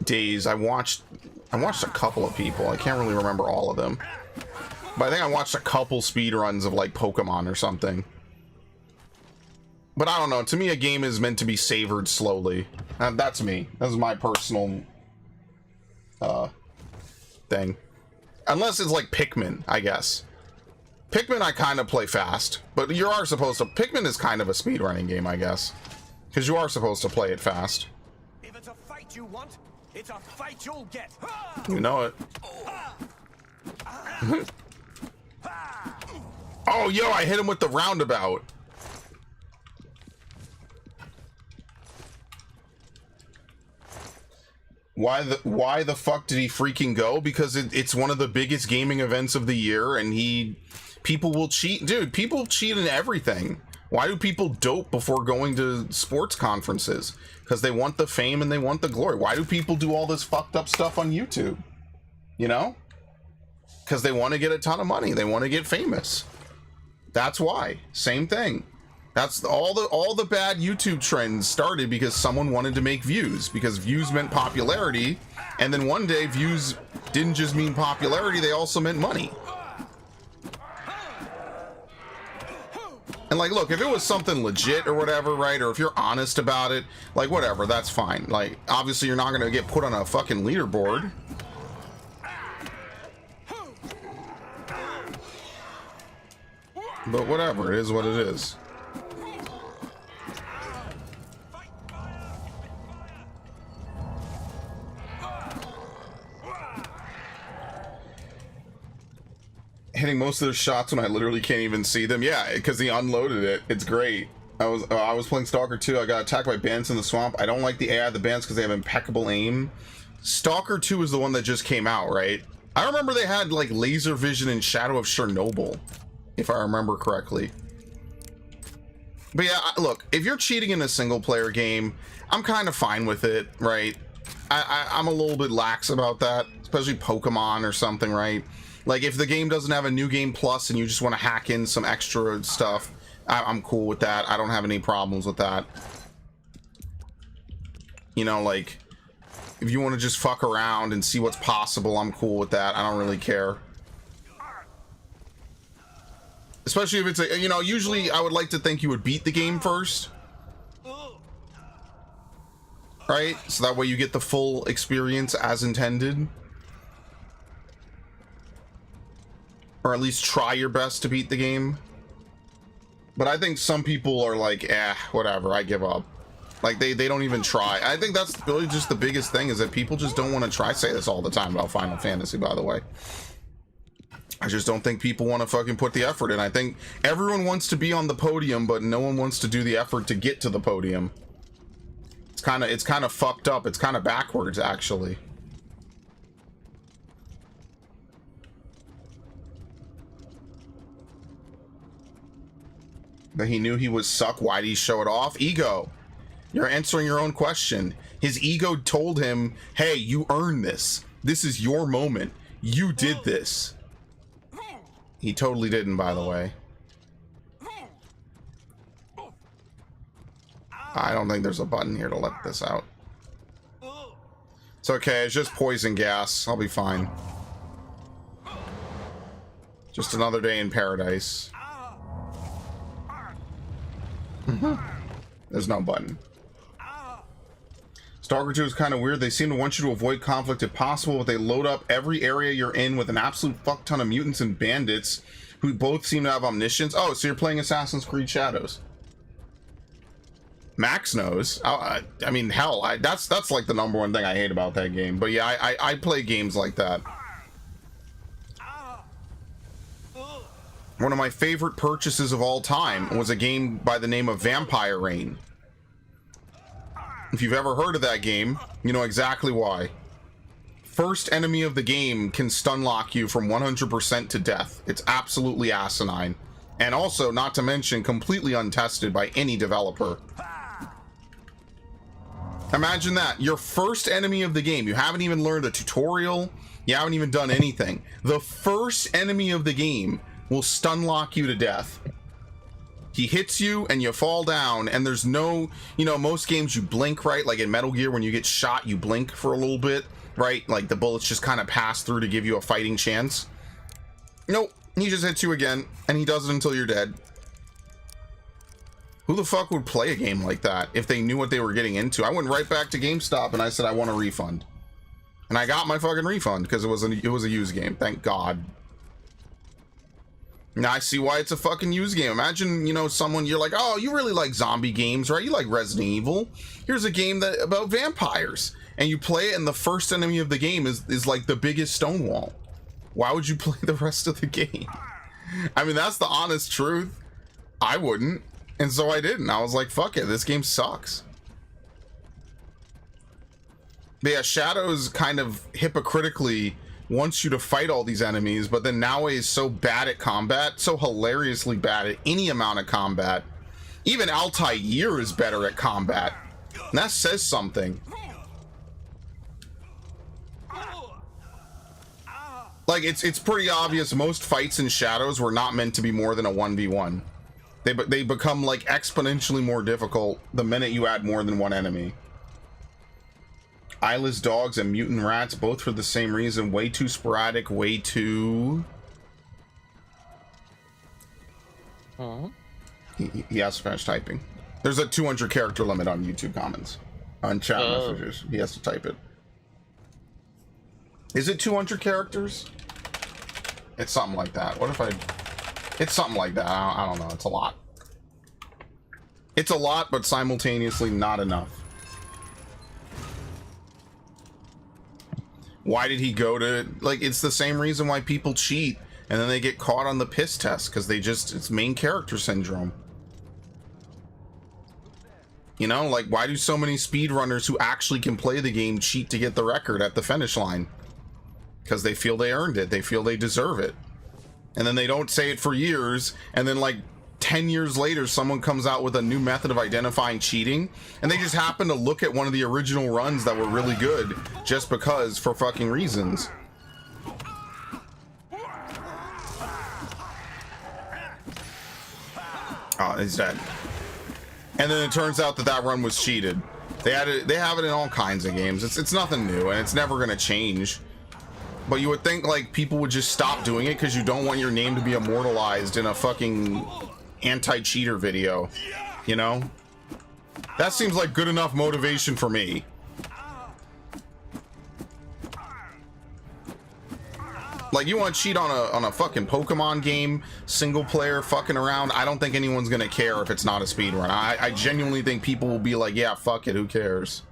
days, I watched a couple of people. I can't really remember all of them, but I think I watched a couple speedruns of like Pokemon or something. But I don't know. To me, a game is meant to be savored slowly. That's me. That's my personal thing. Unless it's like Pikmin, I guess. Pikmin I kind of play fast, but you are supposed to. Pikmin is kind of a speedrunning game, I guess, because you are supposed to play it fast. If it's a fight you want, it's a fight you'll get. You know it. Oh, yo, I hit him with the roundabout. Why the fuck did he freaking go? Because it's one of the biggest gaming events of the year, and people will cheat. Dude, people cheat in everything. Why do people dope before going to sports conferences? Because they want the fame and they want the glory. Why do people do all this fucked up stuff on YouTube? You know? Because they want to get a ton of money. They want to get famous. That's why. Same thing. That's all the bad YouTube trends started because someone wanted to make views, because views meant popularity, and then one day views didn't just mean popularity, they also meant money. And like, look, if it was something legit or whatever, right, or if you're honest about it, like whatever, that's fine. Like, obviously you're not gonna get put on a fucking leaderboard. But whatever, it is what it is. Hitting most of their shots when I literally can't even see them. Yeah, because he unloaded it. It's great. I was playing Stalker 2. I got attacked by bandits in the swamp. I don't like the AI of the bandits because they have impeccable aim. Stalker 2 is the one that just came out, right? I remember they had like laser vision in Shadow of Chernobyl, if I remember correctly. But yeah, look, if you're cheating in a single player game, I'm kind of fine with it, right? I'm a little bit lax about that, especially Pokemon or something, right? Like, if the game doesn't have a new game plus and you just want to hack in some extra stuff, I'm cool with that. I don't have any problems with that. You know, like, if you want to just fuck around and see what's possible, I'm cool with that. I don't really care. Especially if it's a, you know, usually I would like to think you would beat the game first. Right? So that way you get the full experience as intended. Or at least try your best to beat the game. But I think some people are like, whatever, I give up. Like, they don't even try. I think that's really just the biggest thing, is that people just don't want to try. I say this all the time about Final Fantasy, by the way. I just don't think people want to fucking put the effort in. I think everyone wants to be on the podium, but no one wants to do the effort to get to the podium. It's kind of fucked up. It's kind of backwards, actually. That he knew he would suck. Why did he show it off? Ego. You're answering your own question. His ego told him, hey, you earned this. This is your moment. You did this. He totally didn't, by the way. I don't think there's a button here to let this out. It's okay, it's just poison gas. I'll be fine. Just another day in paradise. There's no button. Stalker 2 is kind of weird. They seem to want you to avoid conflict if possible, but they load up every area you're in with an absolute fuck ton of mutants and bandits who both seem to have omniscience. Oh, so you're playing Assassin's Creed Shadows. Max knows. I mean, hell, that's like the number one thing I hate about that game. But yeah, I play games like that. One of my favorite purchases of all time was a game by the name of Vampire Reign. If you've ever heard of that game, you know exactly why. First enemy of the game can stun lock you from 100% to death. It's absolutely asinine. And also, not to mention, completely untested by any developer. Imagine that. Your first enemy of the game. You haven't even learned a tutorial. You haven't even done anything. The first enemy of the game will stun lock you to death. He hits you and you fall down, and there's no, you know, most games you blink, right? Like in Metal Gear, when you get shot, you blink for a little bit, right? Like the bullets just kind of pass through to give you a fighting chance. Nope, he just hits you again, and he does it until you're dead. Who the fuck would play a game like that if they knew what they were getting into? I went right back to GameStop and I said I want a refund. And I got my fucking refund because it was a used game, thank God. Now I see why it's a fucking used game. Imagine, you know, someone, you're like, oh, you really like zombie games, right? You like Resident Evil. Here's a game that about vampires. And you play it, and the first enemy of the game is like the biggest stone wall. Why would you play the rest of the game? I mean, that's the honest truth. I wouldn't. And so I didn't. I was like, fuck it, this game sucks. But yeah, Shadows kind of hypocritically wants you to fight all these enemies, but then Naue is so bad at combat, so hilariously bad at any amount of combat. Even Altair is better at combat. And that says something. Like, it's pretty obvious most fights in Shadows were not meant to be more than a 1v1. They become, like, exponentially more difficult the minute you add more than one enemy. Eyeless dogs and mutant rats, both for the same reason. Way too sporadic, way too... He has to finish typing. There's a 200 character limit on YouTube comments. On chat messages. He has to type it. Is it 200 characters? It's something like that. What if I... It's something like that. I don't know. It's a lot. It's a lot, but simultaneously not enough. Why did he go to... Like, it's the same reason why people cheat and then they get caught on the piss test, because they just... It's main character syndrome. You know, like, why do so many speedrunners who actually can play the game cheat to get the record at the finish line? Because they feel they earned it. They feel they deserve it. And then they don't say it for years, and then, like, 10 years later, someone comes out with a new method of identifying cheating, and they just happen to look at one of the original runs that were really good just because, for fucking reasons. Oh, he's dead. And then it turns out that that run was cheated. They have it in all kinds of games. It's nothing new, and it's never gonna change. But you would think, like, people would just stop doing it because you don't want your name to be immortalized in a fucking anti-cheater video, you know? That seems like good enough motivation for me. Like, you want to cheat on a fucking Pokemon game, single player, fucking around, I don't think anyone's gonna care if it's not a speedrun. I genuinely think people will be like, yeah, fuck it, who cares?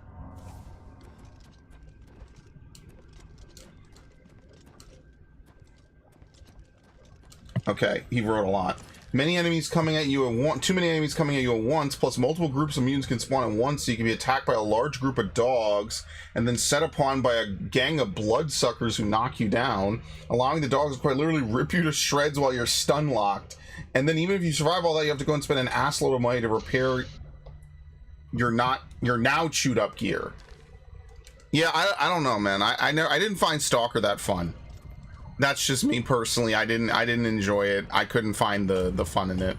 Okay, he wrote a lot. Many enemies coming at you at once. Too many enemies coming at you at once, plus multiple groups of mutants can spawn at once, so you can be attacked by a large group of dogs, and then set upon by a gang of bloodsuckers who knock you down, allowing the dogs to quite literally rip you to shreds while you're stun locked. And then even if you survive all that, you have to go and spend an assload of money to repair your now chewed up gear. Yeah, I don't know, man. I didn't find Stalker that fun. That's just me personally. I didn't enjoy it. I couldn't find the fun in it.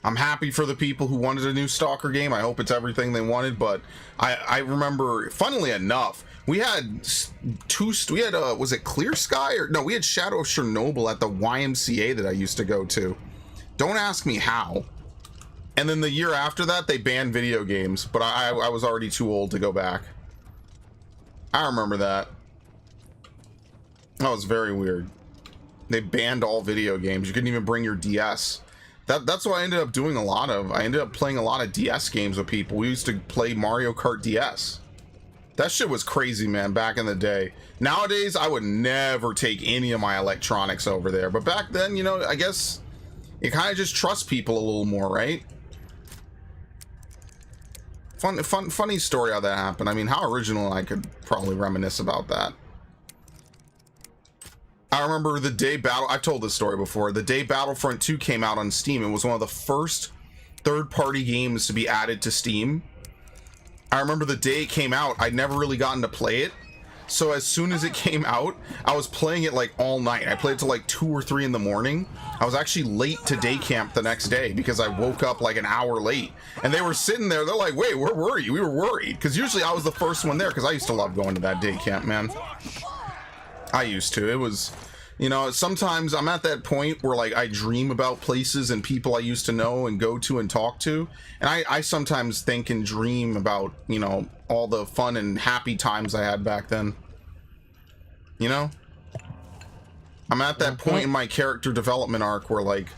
I'm happy for the people who wanted a new Stalker game. I hope it's everything they wanted, but I remember, funnily enough, we had was it Clear Sky? Or no, we had Shadow of Chernobyl at the YMCA that I used to go to. Don't ask me how. And then the year after that, they banned video games, but I was already too old to go back. I remember that. That was very weird. They banned all video games. You couldn't even bring your DS. That's what I ended up doing a lot of. I ended up playing a lot of DS games with people. We used to play Mario Kart DS. That shit was crazy, man, back in the day. Nowadays, I would never take any of my electronics over there. But back then, you know, I guess you kind of just trust people a little more, right? Funny story how that happened. I mean, how original. I could probably reminisce about that. I remember the day I've told this story before. The day Battlefront 2 came out on Steam, it was one of the first third-party games to be added to Steam. I remember the day it came out, I'd never really gotten to play it. So as soon as it came out, I was playing it like all night. I played it till like 2 or 3 in the morning. I was actually late to day camp the next day because I woke up like an hour late. And they were sitting there, they're like, wait, where were you? We were worried. Because usually I was the first one there because I used to love going to that day camp, man. I used to. It was, you know, sometimes I'm at that point where like I dream about places and people I used to know and go to and talk to. And I sometimes think and dream about, you know, all the fun and happy times I had back then. You know? I'm at that point in my character development arc where like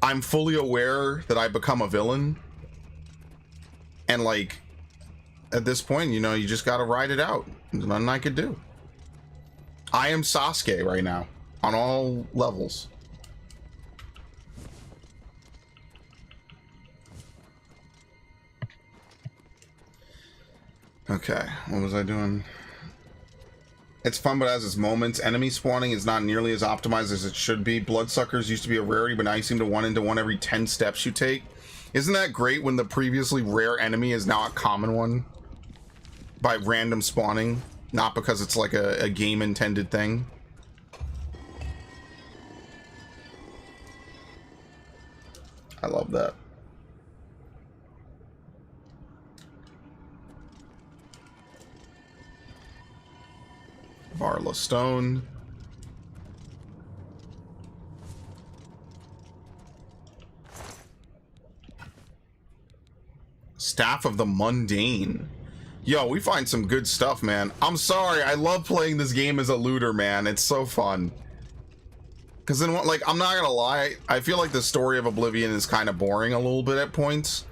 I'm fully aware that I become a villain. And like at this point, you know, you just gotta ride it out. There's nothing I could do. I am Sasuke right now on all levels. Okay, what was I doing? It's fun, but has its moments. Enemy spawning is not nearly as optimized as it should be. Bloodsuckers used to be a rarity, but now you seem to 1 into 1 every 10 steps you take. Isn't that great when the previously rare enemy is now a common one? By random spawning, not because it's like a game intended thing. I love that. Varla Stone. Staff of the Mundane. Yo, we find some good stuff, man. I'm sorry, I love playing this game as a looter, man. It's so fun. Because then, like, I'm not gonna lie, I feel like the story of Oblivion is kind of boring a little bit at points.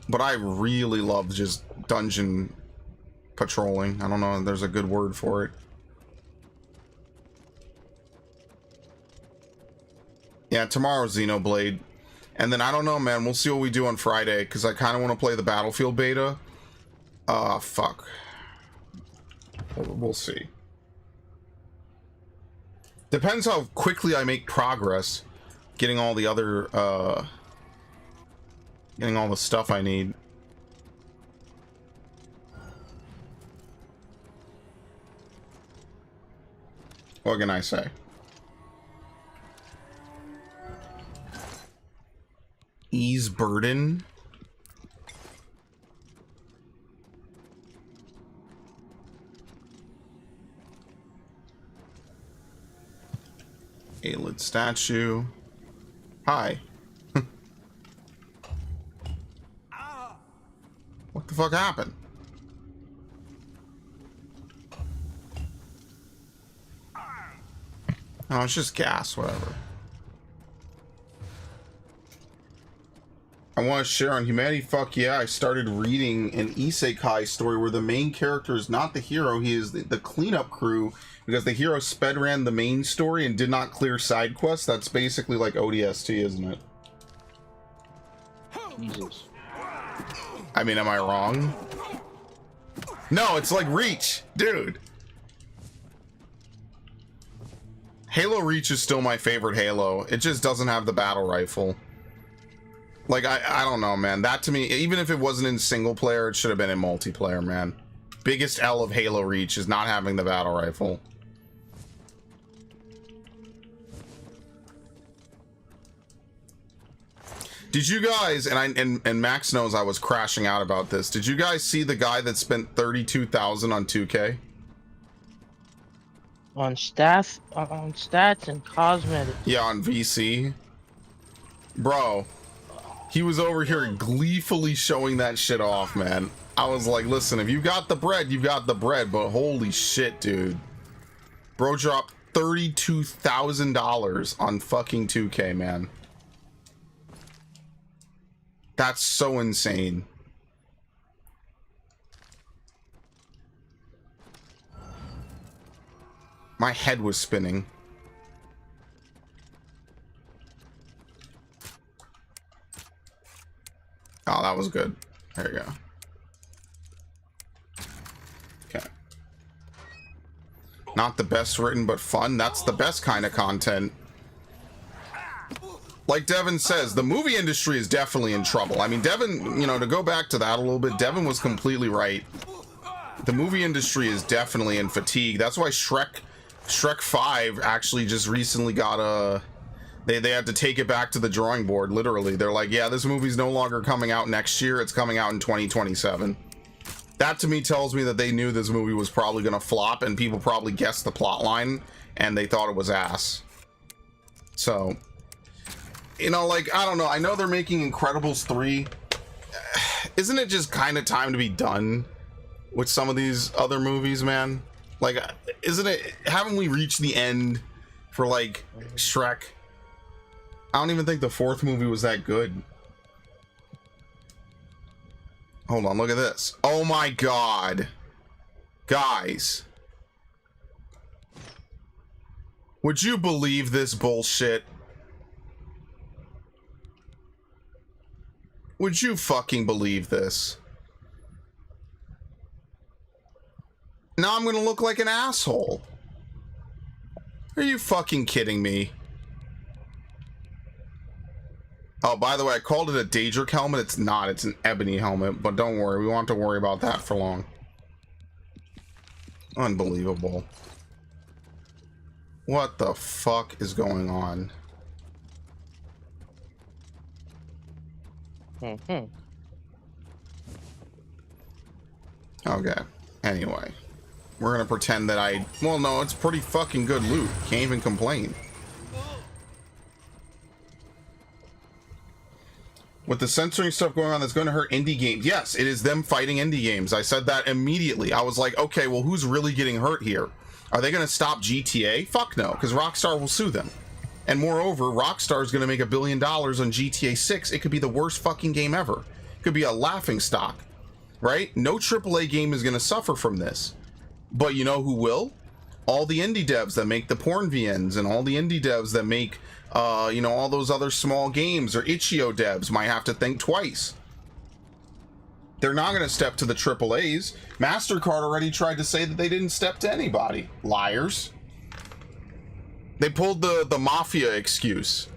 But I really love just dungeon patrolling. I don't know if there's a good word for it. Yeah, tomorrow's Xenoblade. And then I don't know, man. We'll see what we do on Friday, because I kind of want to play the Battlefield beta. Fuck. We'll see. Depends how quickly I make progress getting all the other, getting all the stuff I need. What can I say? Ease burden. Aelid statue. Hi. What the fuck happened? Oh, it's just gas, whatever. I want to share on humanity. Fuck yeah, I started reading an isekai story where the main character is not the hero, he is the cleanup crew, because the hero sped ran the main story and did not clear side quests. That's basically like ODST, isn't it? Jesus. I mean, am I wrong? No, it's like Reach, dude. Halo Reach is still my favorite Halo. It just doesn't have the battle rifle. Like, I don't know, man. That to me, even if it wasn't in single player, it should have been in multiplayer, man. Biggest L of Halo Reach is not having the battle rifle. Did you guys, and Max knows I was crashing out about this, did you guys see the guy that spent 32,000 on 2K? On stats and cosmetics. Yeah, on VC. Bro, he was over here gleefully showing that shit off, man. I was like, listen, if you got the bread, you got the bread, but holy shit, dude. Bro dropped $32,000 on fucking 2K, man. That's so insane. My head was spinning. Oh, that was good. There you go. Okay. Not the best written, but fun. That's the best kind of content. Like Devin says, the movie industry is definitely in trouble. I mean, Devin, you know, to go back to that a little bit, Devin was completely right. The movie industry is definitely in fatigue. That's why Shrek 5 actually just recently got a... They had to take it back to the drawing board, literally. They're like, yeah, this movie's no longer coming out next year. It's coming out in 2027. That to me tells me that they knew this movie was probably going to flop, and people probably guessed the plot line, and they thought it was ass. So, you know, like, I don't know. I know they're making Incredibles 3. Isn't it just kind of time to be done with some of these other movies, man? Like, isn't it... Haven't we reached the end for, like, Shrek? I don't even think the fourth movie was that good. Hold on, look at this. Oh my god. Guys. Would you believe this bullshit? Would you fucking believe this? Now I'm gonna look like an asshole. Are you fucking kidding me? Oh, by the way, I called it a Daedric helmet. It's not. It's an ebony helmet. But don't worry. We won't have to worry about that for long. Unbelievable. What the fuck is going on? Mm-hmm. Okay. Anyway. We're gonna pretend that I... Well, no, it's pretty fucking good loot. Can't even complain. With the censoring stuff going on, that's going to hurt indie games. Yes, it is them fighting indie games. I said that immediately. I was like, okay, well, who's really getting hurt here? Are they going to stop GTA? Fuck no, because Rockstar will sue them. And moreover, Rockstar is going to make $1 billion on GTA 6. It could be the worst fucking game ever. It could be a laughing stock, right? No AAA game is going to suffer from this. But you know who will? All the indie devs that make the porn VNs and all the indie devs that make... you know, all those other small games or itch.io devs might have to think twice. They're not going to step to the AAAs. MasterCard already tried to say that they didn't step to anybody. Liars. They pulled the Mafia excuse,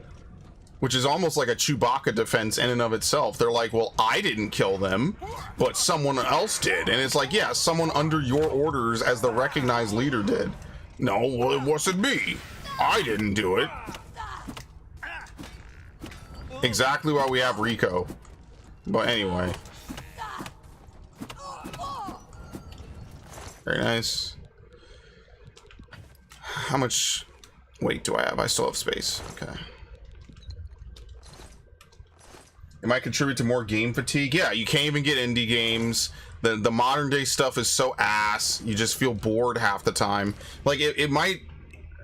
which is almost like a Chewbacca defense in and of itself. They're like, well, I didn't kill them, but someone else did. And it's like, yeah, someone under your orders as the recognized leader did. No, well, it wasn't me. I didn't do it. Exactly why we have Rico. But anyway. Very nice. How much weight do I have? I still have space. Okay. It might contribute to more game fatigue. Yeah, you can't even get indie games. The modern day stuff is so ass. You just feel bored half the time. Like, it might...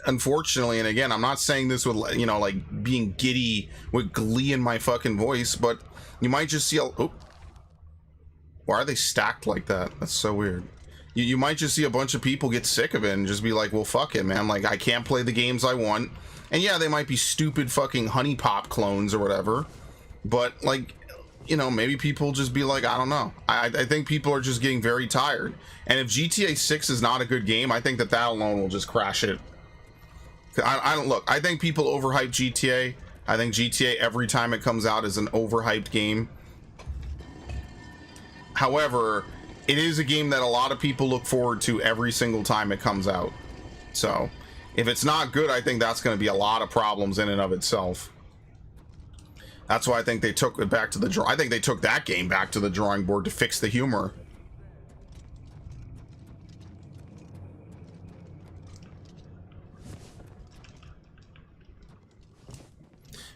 Unfortunately, and again, I'm not saying this with, you know, like being giddy with glee in my fucking voice, but you might just see a... Oh. Why are they stacked like that? That's so weird. You might just see a bunch of people get sick of it and just be like, well, fuck it, man. Like, I can't play the games I want. And yeah, they might be stupid fucking Honey Pop clones or whatever. But, like, you know, maybe people just be like, I don't know. I think people are just getting very tired. And if GTA 6 is not a good game, I think that alone will just crash it. I don't look. I think people overhype GTA. I think GTA every time it comes out is an overhyped game. However, it is a game that a lot of people look forward to every single time it comes out. So, if it's not good, I think that's going to be a lot of problems in and of itself. That's why I think they took it back to the draw. I think they took that game back to the drawing board to fix the humor.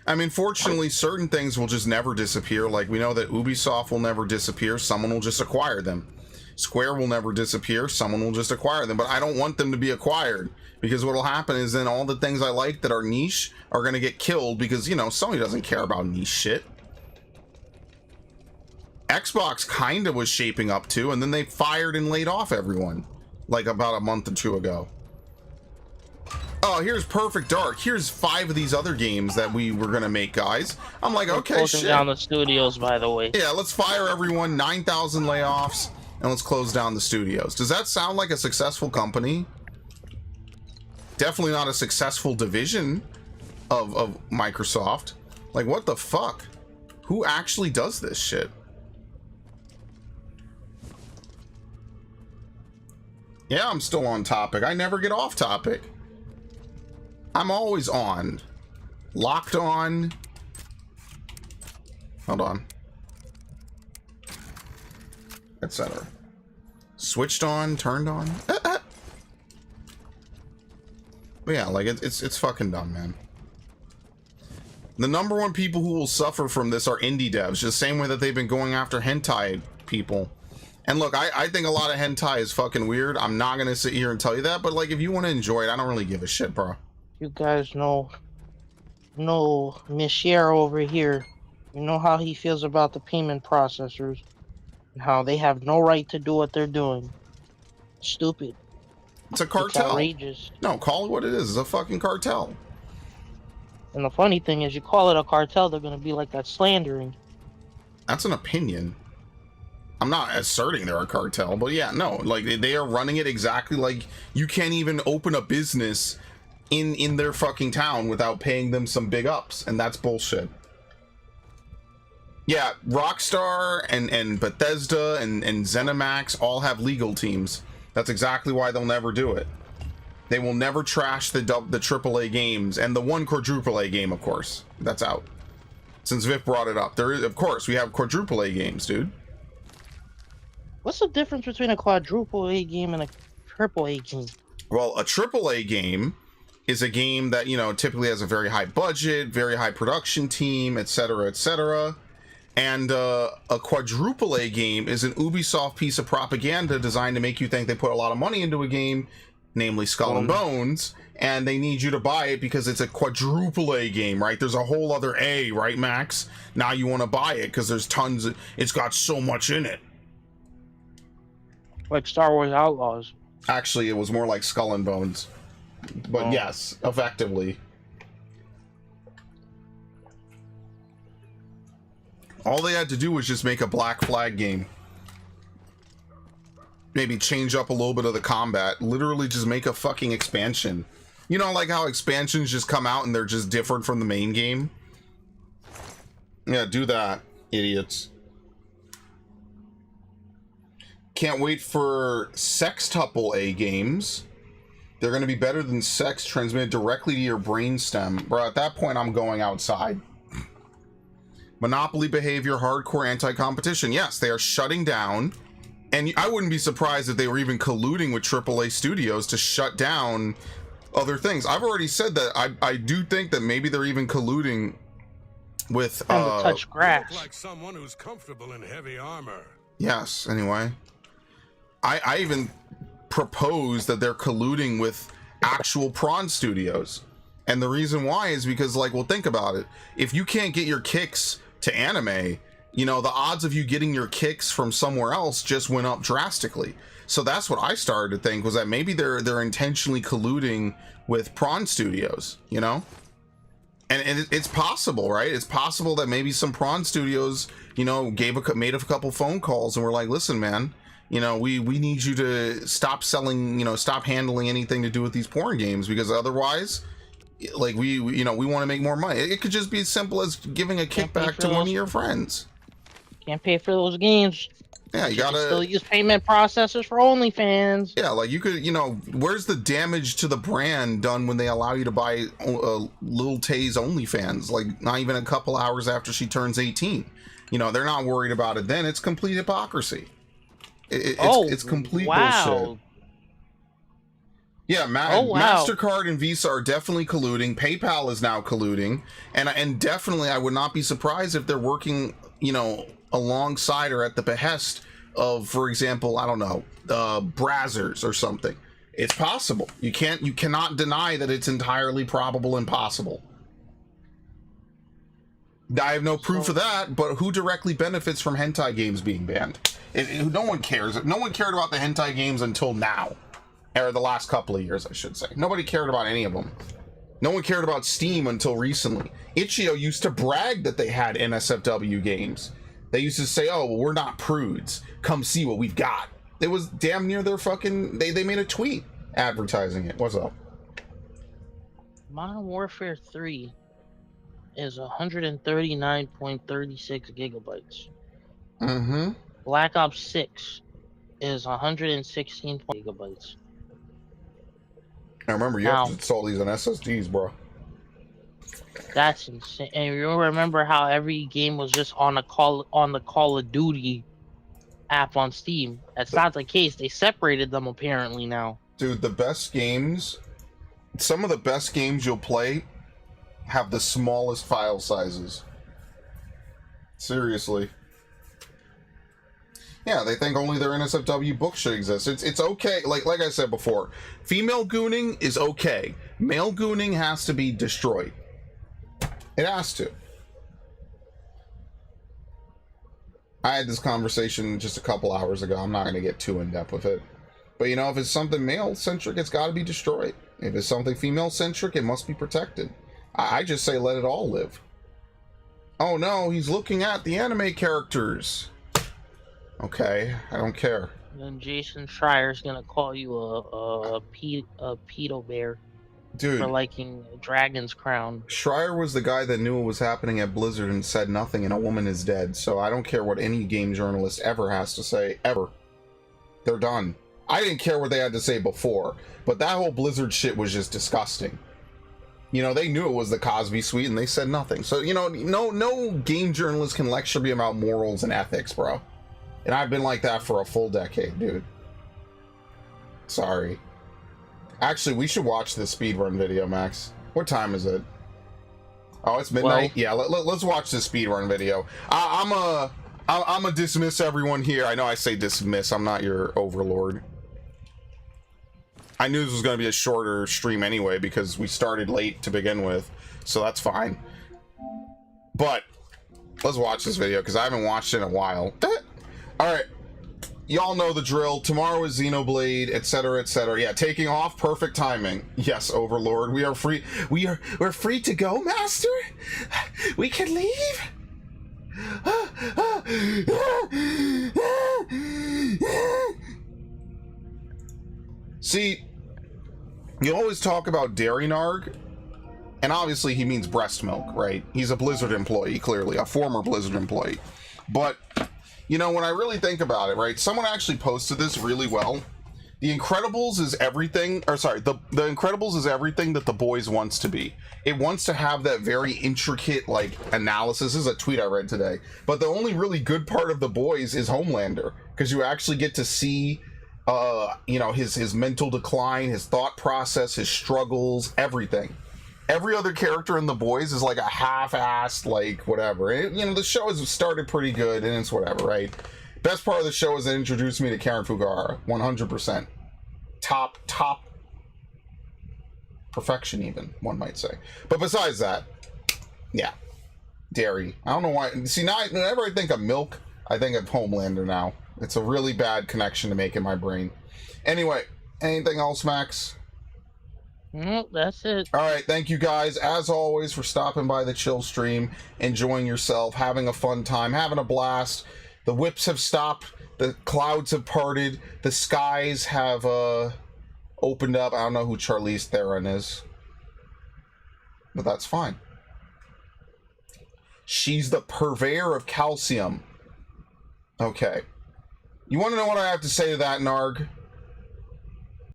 I mean, fortunately, certain things will just never disappear. Like, we know that Ubisoft will never disappear. Someone will just acquire them. Square will never disappear. Someone will just acquire them. But I don't want them to be acquired, because what will happen is then all the things I like that are niche are going to get killed because, you know, Sony doesn't care about niche shit. Xbox kind of was shaping up to, and then they fired and laid off everyone like about a month or two ago. Oh, here's Perfect Dark. Here's 5 of these other games that we were gonna make, guys. I'm like, okay, closing shit. down the studios, by the way. Yeah, let's fire everyone. 9,000 layoffs, and let's close down the studios. Does that sound like a successful Definitely not a successful division of Microsoft. Like, what the fuck? Who actually does this shit? Yeah, I'm still on topic. I never get off topic. I'm always on. Locked on. Hold on. Etc. Switched on, turned on. But yeah, like it's fucking dumb, man. The number one people who will suffer from this are indie devs, just the same way that they've been going after hentai people. And look, I think a lot of hentai is fucking weird. I'm not gonna sit here and tell you that, but like, if you want to enjoy it, I don't really give a shit, bro. You guys know Miss Sierra over here. You know how he feels about the payment processors and how they have no right to do what they're doing. Stupid. It's a cartel. It's outrageous. No, call it what it is. It's a fucking cartel. And the funny thing is, you call it a cartel, they're gonna be like that slandering. That's an opinion. I'm not asserting they're a cartel, but yeah, no, like they are running it exactly like you can't even open a business in their fucking town without paying them some big ups, and that's bullshit. Yeah, Rockstar and Bethesda and ZeniMax all have legal teams. That's exactly why they'll never do it. They will never trash the AAA games, and the one quadruple A game, of course, that's out. Since Vic brought it up, there is, of course, we have quadruple A games, dude. What's the difference between a quadruple A game and a triple A game? Well, a triple A game is a game that, you know, typically has a very high budget, very high production team, etc., etc. And a quadruple A game is an Ubisoft piece of propaganda designed to make you think they put a lot of money into a game, namely Skull and Bones, and they need you to buy it because it's a quadruple A game, right? There's a whole other A, right, Max? Now you want to buy it because there's tons of, it's got so much in it. Like Star Wars Outlaws. Actually, it was more like Skull and Bones. But yes, effectively. All they had to do was just make a Black Flag game. Maybe change up a little bit of the combat. Literally just make a fucking expansion. You know, like how expansions just come out and they're just different from the main game? Yeah, do that, idiots. Can't wait for sextuple A games. They're going to be better than sex transmitted directly to your brainstem. Bro, at that point, I'm going outside. Monopoly behavior, hardcore anti-competition. Yes, they are shutting down. And I wouldn't be surprised if they were even colluding with AAA studios to shut down other things. I've already said that I do think that maybe they're even colluding with... And to touch grass. Like someone who's comfortable in heavy armor. Yes, anyway. I even propose that they're colluding with actual prawn studios. And the reason why is because, like, well, think about it. If you can't get your kicks to anime, you know, the odds of you getting your kicks from somewhere else just went up drastically. So that's what I started to think, was that maybe they're intentionally colluding with prawn studios, you know? And it's possible, right? It's possible that maybe some prawn studios, you know, made a couple phone calls and were like, listen, man, you know, we need you to stop selling, you know, stop handling anything to do with these porn games, because otherwise, like, we you know, we want to make more money. It could just be as simple as giving a kickback to one of your friends. Can't pay for those games. Yeah, you can gotta still use payment processors for OnlyFans. Yeah, like you could, where's the damage to the brand done when they allow you to buy Lil Tay's OnlyFans? Like, not even a couple hours after she turns 18. They're not worried about it then. It's complete hypocrisy. It's complete bullshit. Yeah, wow. MasterCard and Visa are definitely colluding. PayPal is now colluding. And definitely I would not be surprised if they're working, alongside or at the behest of, for example, I don't know, Brazzers or something. It's possible. You cannot deny that it's entirely probable and possible. I have no proof of that, but who directly benefits from hentai games being banned? No one cares. No one cared about the hentai games until now. Or the last couple of years, I should say. Nobody cared about any of them. No one cared about Steam until recently. Itch.io used to brag that they had NSFW games. They used to say, oh, well, we're not prudes. Come see what we've got. It was damn near their fucking... They made a tweet advertising it. What's up? Modern Warfare 3 is 139.36 gigabytes. Mm-hmm. Black Ops 6 is 116 gigabytes. I remember you have to install these on SSDs, bro. That's insane. And you remember how every game was just on the Call of Duty app on Steam? That's not the case. They separated them apparently now. Dude, the best games, some of the best games you'll play have the smallest file sizes. Seriously. Yeah, they think only their NSFW books should exist. It's okay. Like I said before, female gooning is okay. Male gooning has to be destroyed. It has to. I had this conversation just a couple hours ago. I'm not going to get too in-depth with it. But, if it's something male-centric, it's got to be destroyed. If it's something female-centric, it must be protected. I just say let it all live. Oh, no, he's looking at the anime characters. Okay, I don't care. Then Jason Schreier's gonna call you a pedo bear, dude, for liking Dragon's Crown. Schreier was the guy that knew what was happening at Blizzard and said nothing, and a woman is dead. So I don't care what any game journalist ever has to say, ever. They're done. I didn't care what they had to say before, but that whole Blizzard shit was just disgusting. They knew it was the Cosby Suite, and they said nothing. So, no game journalist can lecture me about morals and ethics, bro. And I've been like that for a full decade, dude. Sorry. Actually, we should watch this speedrun video, Max. What time is it? Oh, it's midnight? Well, yeah, let's watch this speedrun video. I'm a dismiss everyone here. I know I say dismiss. I'm not your overlord. I knew this was going to be a shorter stream anyway because we started late to begin with. So that's fine. But let's watch this video because I haven't watched it in a while. Alright, y'all know the drill. Tomorrow is Xenoblade, etc., etc. Yeah, taking off, perfect timing. Yes, Overlord, we are free. We're free to go, Master. We can leave. See, you always talk about Dairy Narg, and obviously he means breast milk, right? He's a Blizzard employee, clearly, a former Blizzard employee. But when I really think about it, right, someone actually posted this really well. The Incredibles is everything, the Incredibles is everything that The Boys wants to be. It wants to have that very intricate, analysis. This is a tweet I read today. But the only really good part of The Boys is Homelander, because you actually get to see, his mental decline, his thought process, his struggles, everything. Every other character in The Boys is like a half-assed, whatever. And the show has started pretty good, and it's whatever, right? Best part of the show is it introduced me to Karen Fukuhara, 100%. Top perfection, even, one might say. But besides that, yeah. Dairy. I don't know why. See, now, whenever I think of milk, I think of Homelander now. It's a really bad connection to make in my brain. Anyway, anything else, Max? Nope, that's it. All right, thank you guys, as always, for stopping by the chill stream, enjoying yourself, having a fun time, having a blast. The whips have stopped, the clouds have parted, the skies have opened up. I don't know who Charlize Theron is, but that's fine. She's the purveyor of calcium. Okay. You want to know what I have to say to that, Narg?